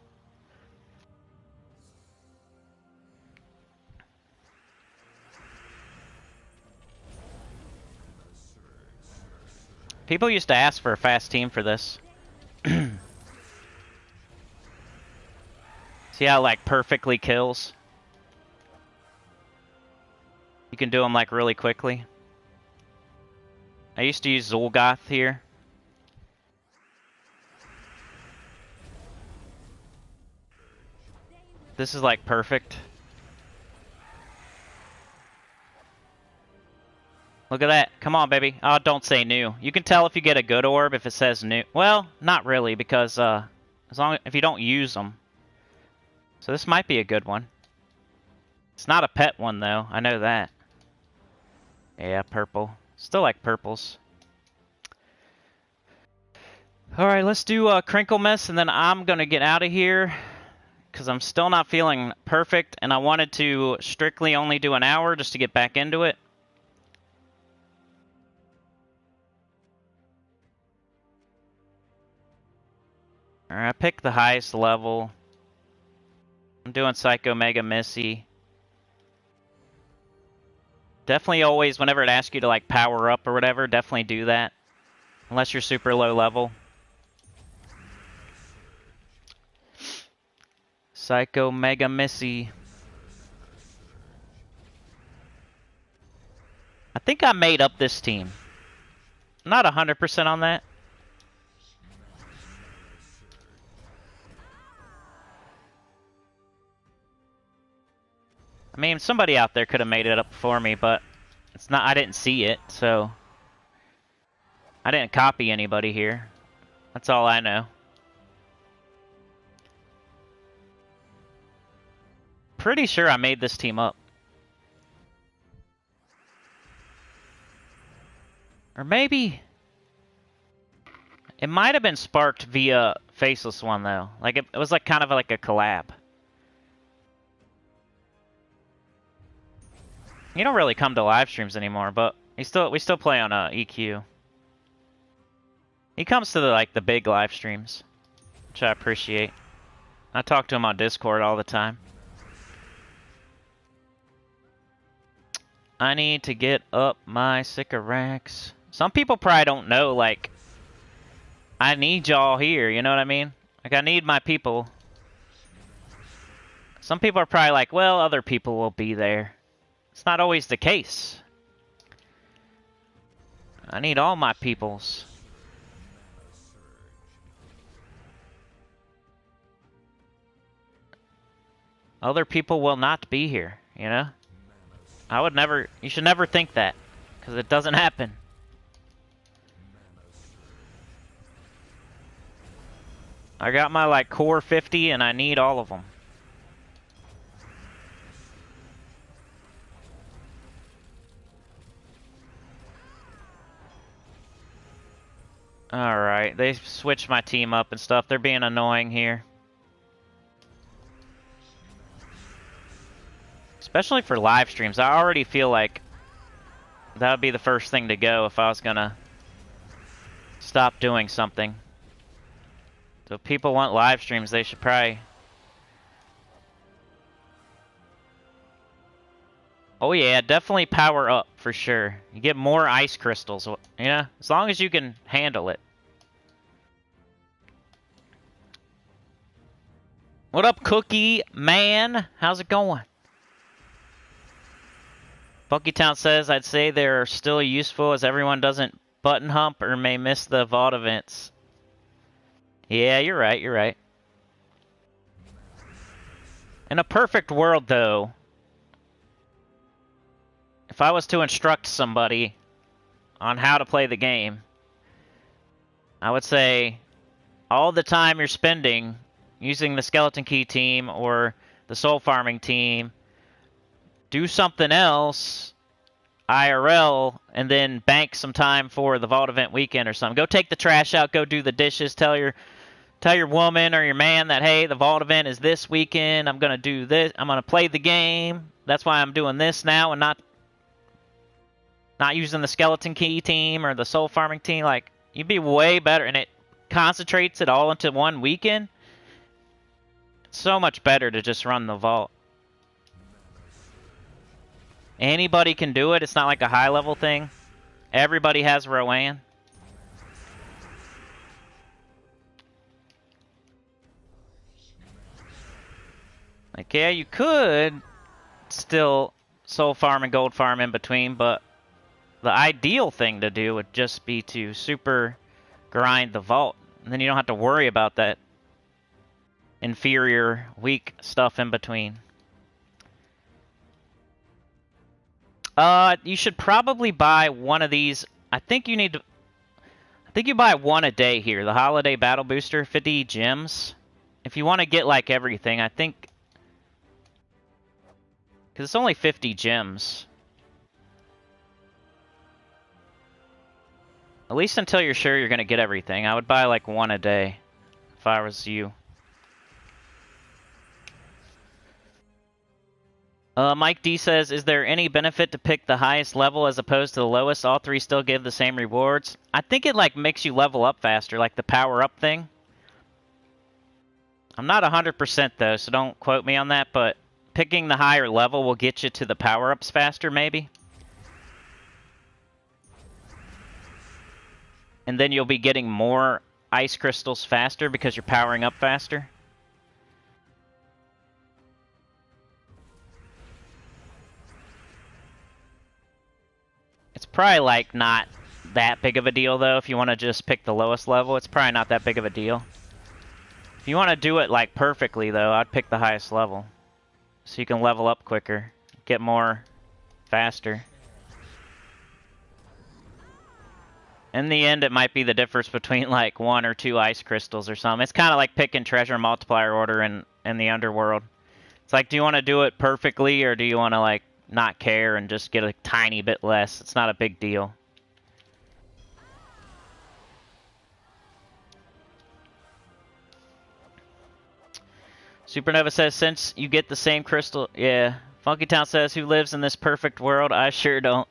People used to ask for a fast team for this. See how like perfectly kills? You can do them like really quickly. I used to use Zul'Goth here. This is like perfect. Look at that. Come on, baby. Oh, don't say new. You can tell if you get a good orb if it says new. Well, not really, because if you don't use them. So this might be a good one. It's not a pet one, though. I know that. Yeah, purple. Still like purples. Alright, let's do KRINKLEMAS, and then I'm going to get out of here. Because I'm still not feeling perfect, and I wanted to strictly only do an hour just to get back into it. Alright, I picked the highest level. I'm doing Psycho Mega Missy. Definitely always, whenever it asks you to like power up or whatever, definitely do that. Unless you're super low level. Psycho Mega Missy. I think I made up this team. I'm not 100% on that. I mean, somebody out there could have made it up for me, but it's not. I didn't see it, so I didn't copy anybody here. That's all I know. Pretty sure I made this team up. Or maybe it might have been sparked via Faceless One though. Like it was like kind of like a collab. You don't really come to live streams anymore, but we still play on EQ. He comes to the big live streams, which I appreciate. I talk to him on Discord all the time. I need to get up my Sycorax. Some people probably don't know, like, I need y'all here, you know what I mean? Like, I need my people. Some people are probably like, well, other people will be there. It's not always the case. I need all my peoples. Other people will not be here, you know? I would never, you should never think that, because it doesn't happen. I got my, like, core 50, and I need all of them. Alright, they switched my team up and stuff. They're being annoying here. Especially for live streams. I already feel like that would be the first thing to go if I was gonna stop doing something. So if people want live streams, they should probably... Oh yeah, definitely power up for sure. You get more ice crystals, you know? As long as you can handle it. What up, Cookie Man? How's it going? Buckytown says, I'd say they're still useful as everyone doesn't button hump or may miss the vault events. Yeah, you're right, you're right. In a perfect world, though, if I was to instruct somebody on how to play the game, I would say all the time you're spending using the Skeleton Key team or the Soul Farming team, do something else, IRL, and then bank some time for the Vault event weekend or something. Go take the trash out, go do the dishes, tell your woman or your man that, hey, the Vault event is this weekend, I'm going to do this, I'm going to play the game, that's why I'm doing this now and not using the Skeleton Key team or the Soul Farming team. Like, you'd be way better, and it concentrates it all into one weekend. It's so much better to just run the Vault. Anybody can do it. It's not like a high-level thing. Everybody has Rowan. Like, yeah, you could still soul farm and gold farm in between, but the ideal thing to do would just be to super grind the vault. And then you don't have to worry about that inferior, weak stuff in between. You should probably buy one of these. I think you buy one a day here. The Holiday Battle Booster, 50 gems. If you want to get, like, everything, I think... Because it's only 50 gems. At least until you're sure you're going to get everything. I would buy, like, one a day if I was you. Mike D says, is there any benefit to pick the highest level as opposed to the lowest? All three still give the same rewards. I think it, like, makes you level up faster, like the power-up thing. I'm not 100% though, so don't quote me on that, but picking the higher level will get you to the power-ups faster, maybe. And then you'll be getting more ice crystals faster because you're powering up faster. probably like not that big of a deal though. If you want to just pick the lowest level, it's probably not that big of a deal. If you want to do it like perfectly though, I'd pick the highest level. So you can level up quicker, get more faster. In the end, it might be the difference between like 1 or 2 ice crystals or something. It's kind of like picking treasure multiplier order in the underworld. It's like, do you want to do it perfectly or do you want to like not care and just get a tiny bit less? It's not a big deal. Supernova says, since you get the same crystal... Yeah. Funky Town says, who lives in this perfect world? I sure don't.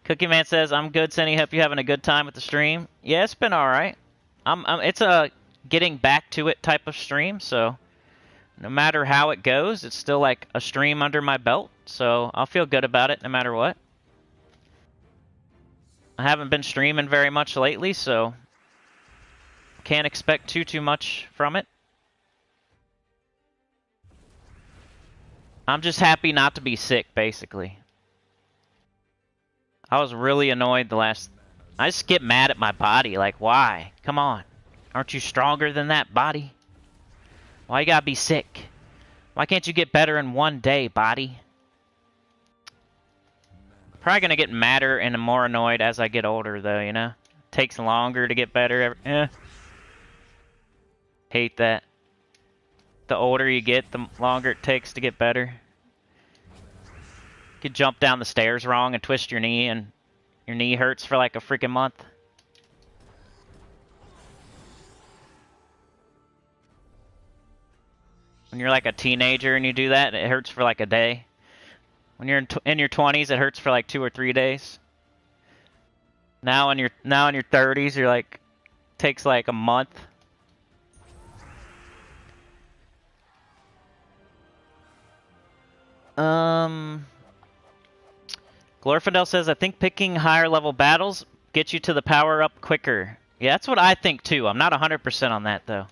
Cookie Man says, I'm good, Cindy. Hope you're having a good time with the stream. Yeah, it's been alright. It's a getting back to it type of stream, so no matter how it goes, it's still like a stream under my belt, so I'll feel good about it no matter what. I haven't been streaming very much lately, so can't expect too much from it. I'm just happy not to be sick, basically. I was really annoyed the last... I just get mad at my body, like, why? Come on. Aren't you stronger than that, body? Why you gotta be sick? Why can't you get better in one day, body? Probably gonna get madder and more annoyed as I get older, though, you know? Takes longer to get better. Hate that. The older you get, the longer it takes to get better. You could jump down the stairs wrong and twist your knee, and your knee hurts for like a freaking month. When you're like a teenager and you do that, it hurts for like a day. When you're in your 20s, it hurts for like 2 or 3 days. Now in your 30s, you're like, takes like a month. Glorfindel says, I think picking higher level battles gets you to the power up quicker. Yeah, that's what I think too. I'm not 100% on that though.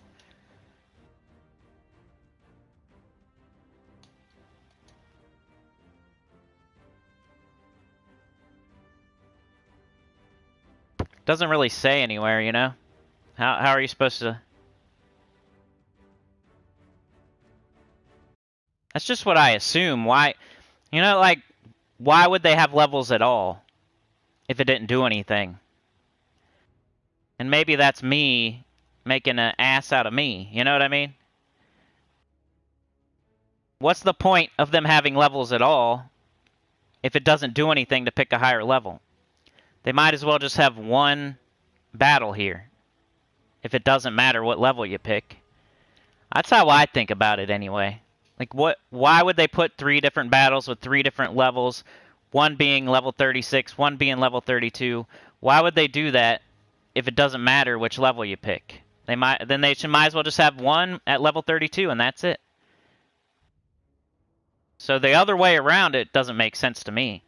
Doesn't really say anywhere, you know? How are you supposed to... That's just what I assume. Why, you know, like, why would they have levels at all if it didn't do anything? And maybe that's me making an ass out of me, you know what I mean? What's the point of them having levels at all if it doesn't do anything to pick a higher level? They might as well just have one battle here if it doesn't matter what level you pick. That's how I think about it anyway. Like, why would they put 3 different battles with 3 different levels, one being level 36, one being level 32? Why would they do that if it doesn't matter which level you pick? They might as well just have one at level 32 and that's it. So the other way around it doesn't make sense to me.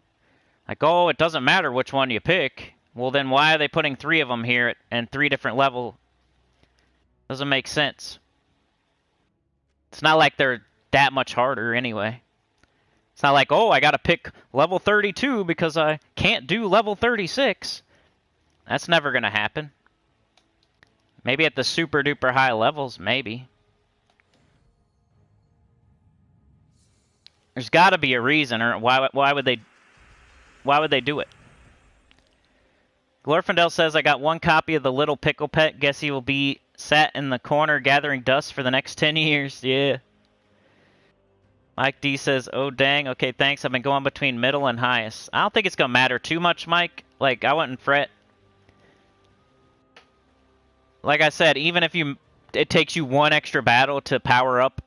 Like, oh, it doesn't matter which one you pick. Well, then why are they putting 3 of them here and 3 different levels? Doesn't make sense. It's not like they're that much harder anyway. It's not like, oh, I gotta pick level 32 because I can't do level 36. That's never gonna happen. Maybe at the super duper high levels, maybe. There's gotta be a reason, or why would they do it? Glorfindel says, I got 1 copy of the Little Pickle Pet. Guess he will be sat in the corner gathering dust for the next 10 years. Yeah. Mike D says, oh, dang. Okay, thanks. I've been going between middle and highest. I don't think it's going to matter too much, Mike. Like, I wouldn't fret. Like I said, even if it takes you 1 extra battle to power up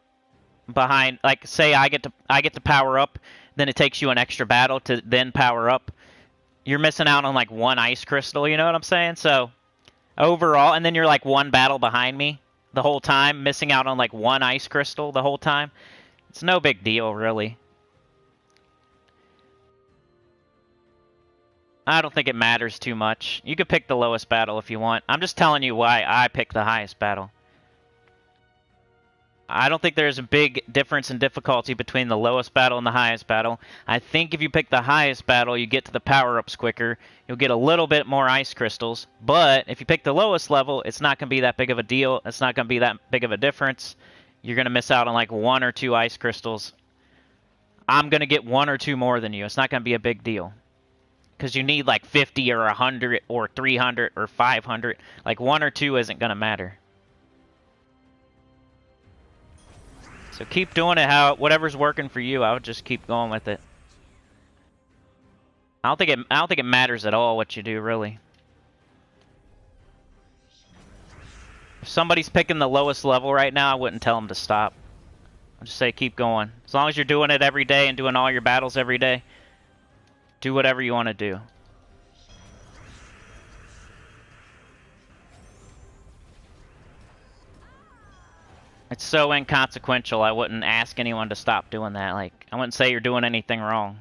behind, like, say I get to power up, then it takes you an extra battle to then power up. You're missing out on, like, 1 ice crystal, you know what I'm saying? So, overall, and then you're, like, 1 battle behind me the whole time, missing out on, like, 1 ice crystal the whole time. It's no big deal, really. I don't think it matters too much. You could pick the lowest battle if you want. I'm just telling you why I picked the highest battle. I don't think there's a big difference in difficulty between the lowest battle and the highest battle. I think if you pick the highest battle, you get to the power-ups quicker. You'll get a little bit more ice crystals. But if you pick the lowest level, it's not going to be that big of a deal. It's not going to be that big of a difference. You're going to miss out on like 1 or 2 ice crystals. I'm going to get 1 or 2 more than you. It's not going to be a big deal. Because you need like 50 or 100 or 300 or 500. Like 1 or 2 isn't going to matter. So keep doing it whatever's working for you. I would just keep going with it. I don't think it matters at all what you do, really. If somebody's picking the lowest level right now, I wouldn't tell them to stop. I'd just say keep going. As long as you're doing it every day and doing all your battles every day, do whatever you want to do. It's so inconsequential, I wouldn't ask anyone to stop doing that. Like, I wouldn't say you're doing anything wrong.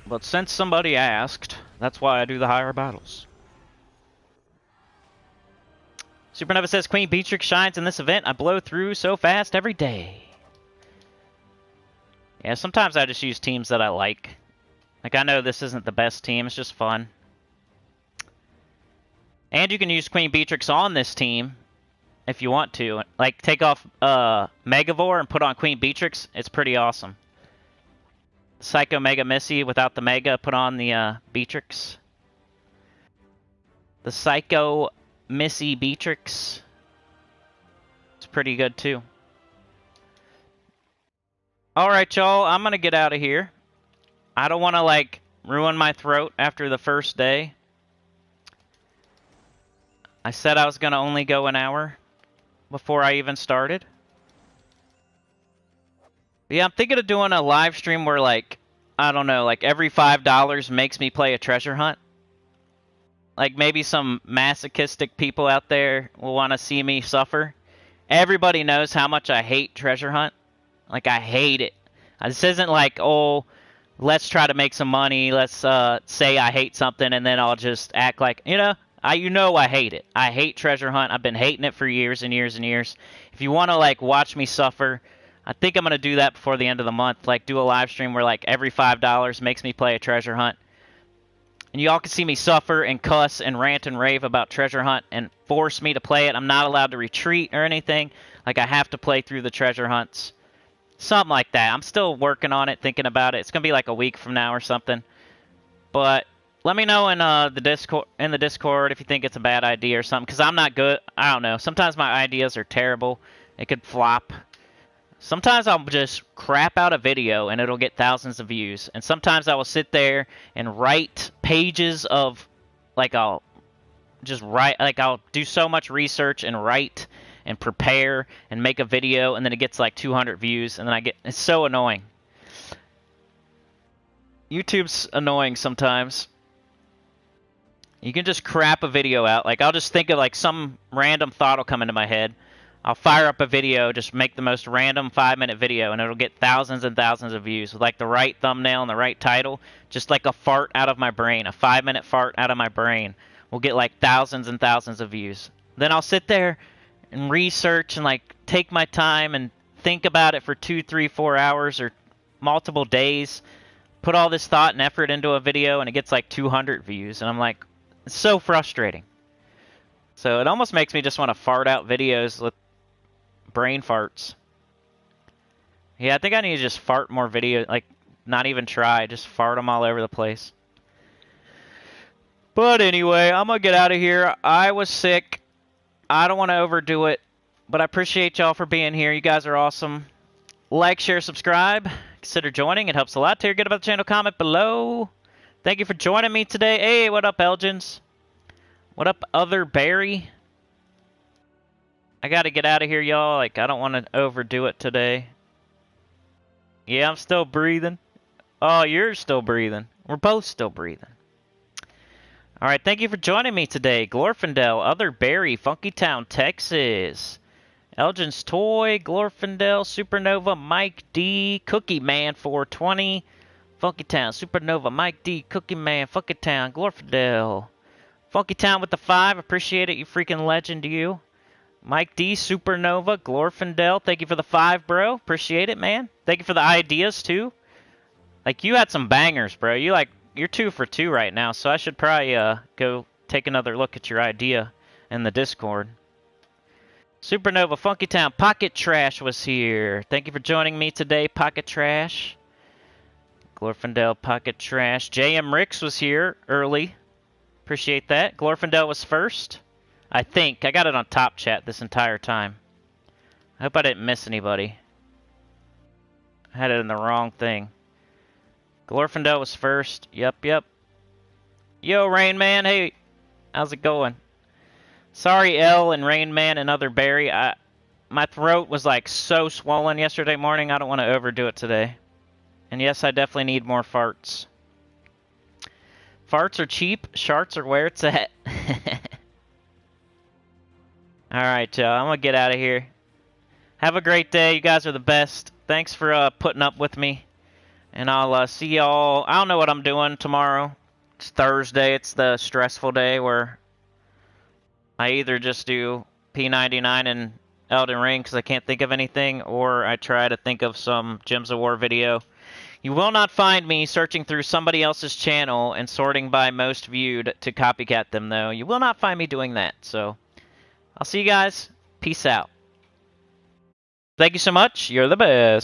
But since somebody asked, that's why I do the higher battles. Supernova says, Queen Beatrix shines in this event. I blow through so fast every day. Yeah, sometimes I just use teams that I like. Like, I know this isn't the best team. It's just fun. And you can use Queen Beatrix on this team if you want to. Like, take off Megavore and put on Queen Beatrix. It's pretty awesome. Psycho Mega Missy without the Mega, put on the Beatrix. The Psycho Missy Beatrix. It's pretty good, too. Alright, y'all. I'm going to get out of here. I don't want to, like, ruin my throat after the first day. I said I was going to only go an hour before I even started. But yeah, I'm thinking of doing a live stream where, like, I don't know, like every $5 makes me play a treasure hunt. Like maybe some masochistic people out there will want to see me suffer. Everybody knows how much I hate treasure hunt. Like, I hate it. This isn't like, oh, let's try to make some money. Let's say I hate something and then I'll just act like, you know I hate it. I hate treasure hunt. I've been hating it for years and years and years. If you want to, like, watch me suffer, I think I'm going to do that before the end of the month. Like, do a live stream where, like, every $5 makes me play a treasure hunt. And y'all can see me suffer and cuss and rant and rave about treasure hunt and force me to play it. I'm not allowed to retreat or anything. Like, I have to play through the treasure hunts. Something like that. I'm still working on it, thinking about it. It's going to be like a week from now or something. But let me know in the Discord if you think it's a bad idea or something, because I'm not good. I don't know. Sometimes my ideas are terrible. It could flop. Sometimes I'll just crap out a video and it'll get thousands of views. And sometimes I will sit there and write pages of, like, I'll do so much research and write and prepare and make a video, and then it gets like 200 views, and then it's so annoying. YouTube's annoying sometimes. You can just crap a video out. Like, I'll just think of, like, some random thought will come into my head. I'll fire up a video, just make the most random 5-minute video, and it'll get thousands and thousands of views with, like, the right thumbnail and the right title. Just like a fart out of my brain, a 5-minute fart out of my brain will get, like, thousands and thousands of views. Then I'll sit there and research and, like, take my time and think about it for 2, 3, 4 hours or multiple days. Put all this thought and effort into a video, and it gets, like, 200 views. And I'm like, it's so frustrating. So it almost makes me just want to fart out videos with brain farts. Yeah, I think I need to just fart more videos, like, not even try, just fart them all over the place. But anyway, I'm going to get out of here. I was sick. I don't want to overdo it, but I appreciate y'all for being here. You guys are awesome. Like, share, subscribe. Consider joining. It helps a lot. Tell your good about the channel. Comment below. Thank you for joining me today. Hey, what up, Elgins? What up, Other Barry? I got to get out of here, y'all. Like, I don't want to overdo it today. Yeah, I'm still breathing. Oh, you're still breathing. We're both still breathing. All right, thank you for joining me today. Glorfindel, Other Barry, Funky Town, Texas. Elgin's Toy, Glorfindel, Supernova, Mike D, Cookie Man 420, Funky Town, Supernova, Mike D, Cookie Man, Funky Town, Glorfindel, Funky Town with the 5. Appreciate it, you freaking legend, you. Mike D, Supernova, Glorfindel, thank you for the 5, bro. Appreciate it, man. Thank you for the ideas, too. Like, you had some bangers, bro. You're 2 for 2 right now, so I should probably go take another look at your idea in the Discord. Supernova, Funky Town, Pocket Trash was here. Thank you for joining me today, Pocket Trash. Glorfindel, Pocket Trash. JM Ricks was here early. Appreciate that. Glorfindel was first. I think. I got it on top chat this entire time. I hope I didn't miss anybody. I had it in the wrong thing. Glorfindel was first. Yep. Yo, Rain Man. Hey, how's it going? Sorry, L and Rain Man and other Barry. My throat was like so swollen yesterday morning. I don't want to overdo it today. And yes, I definitely need more farts. Farts are cheap. Sharts are where it's at. Alright, y'all. I'm going to get out of here. Have a great day. You guys are the best. Thanks for putting up with me. And I'll see y'all. I don't know what I'm doing tomorrow. It's Thursday. It's the stressful day where I either just do P99 and Elden Ring because I can't think of anything, or I try to think of some Gems of War video. You will not find me searching through somebody else's channel and sorting by most viewed to copycat them, though. You will not find me doing that. So, I'll see you guys. Peace out. Thank you so much. You're the best.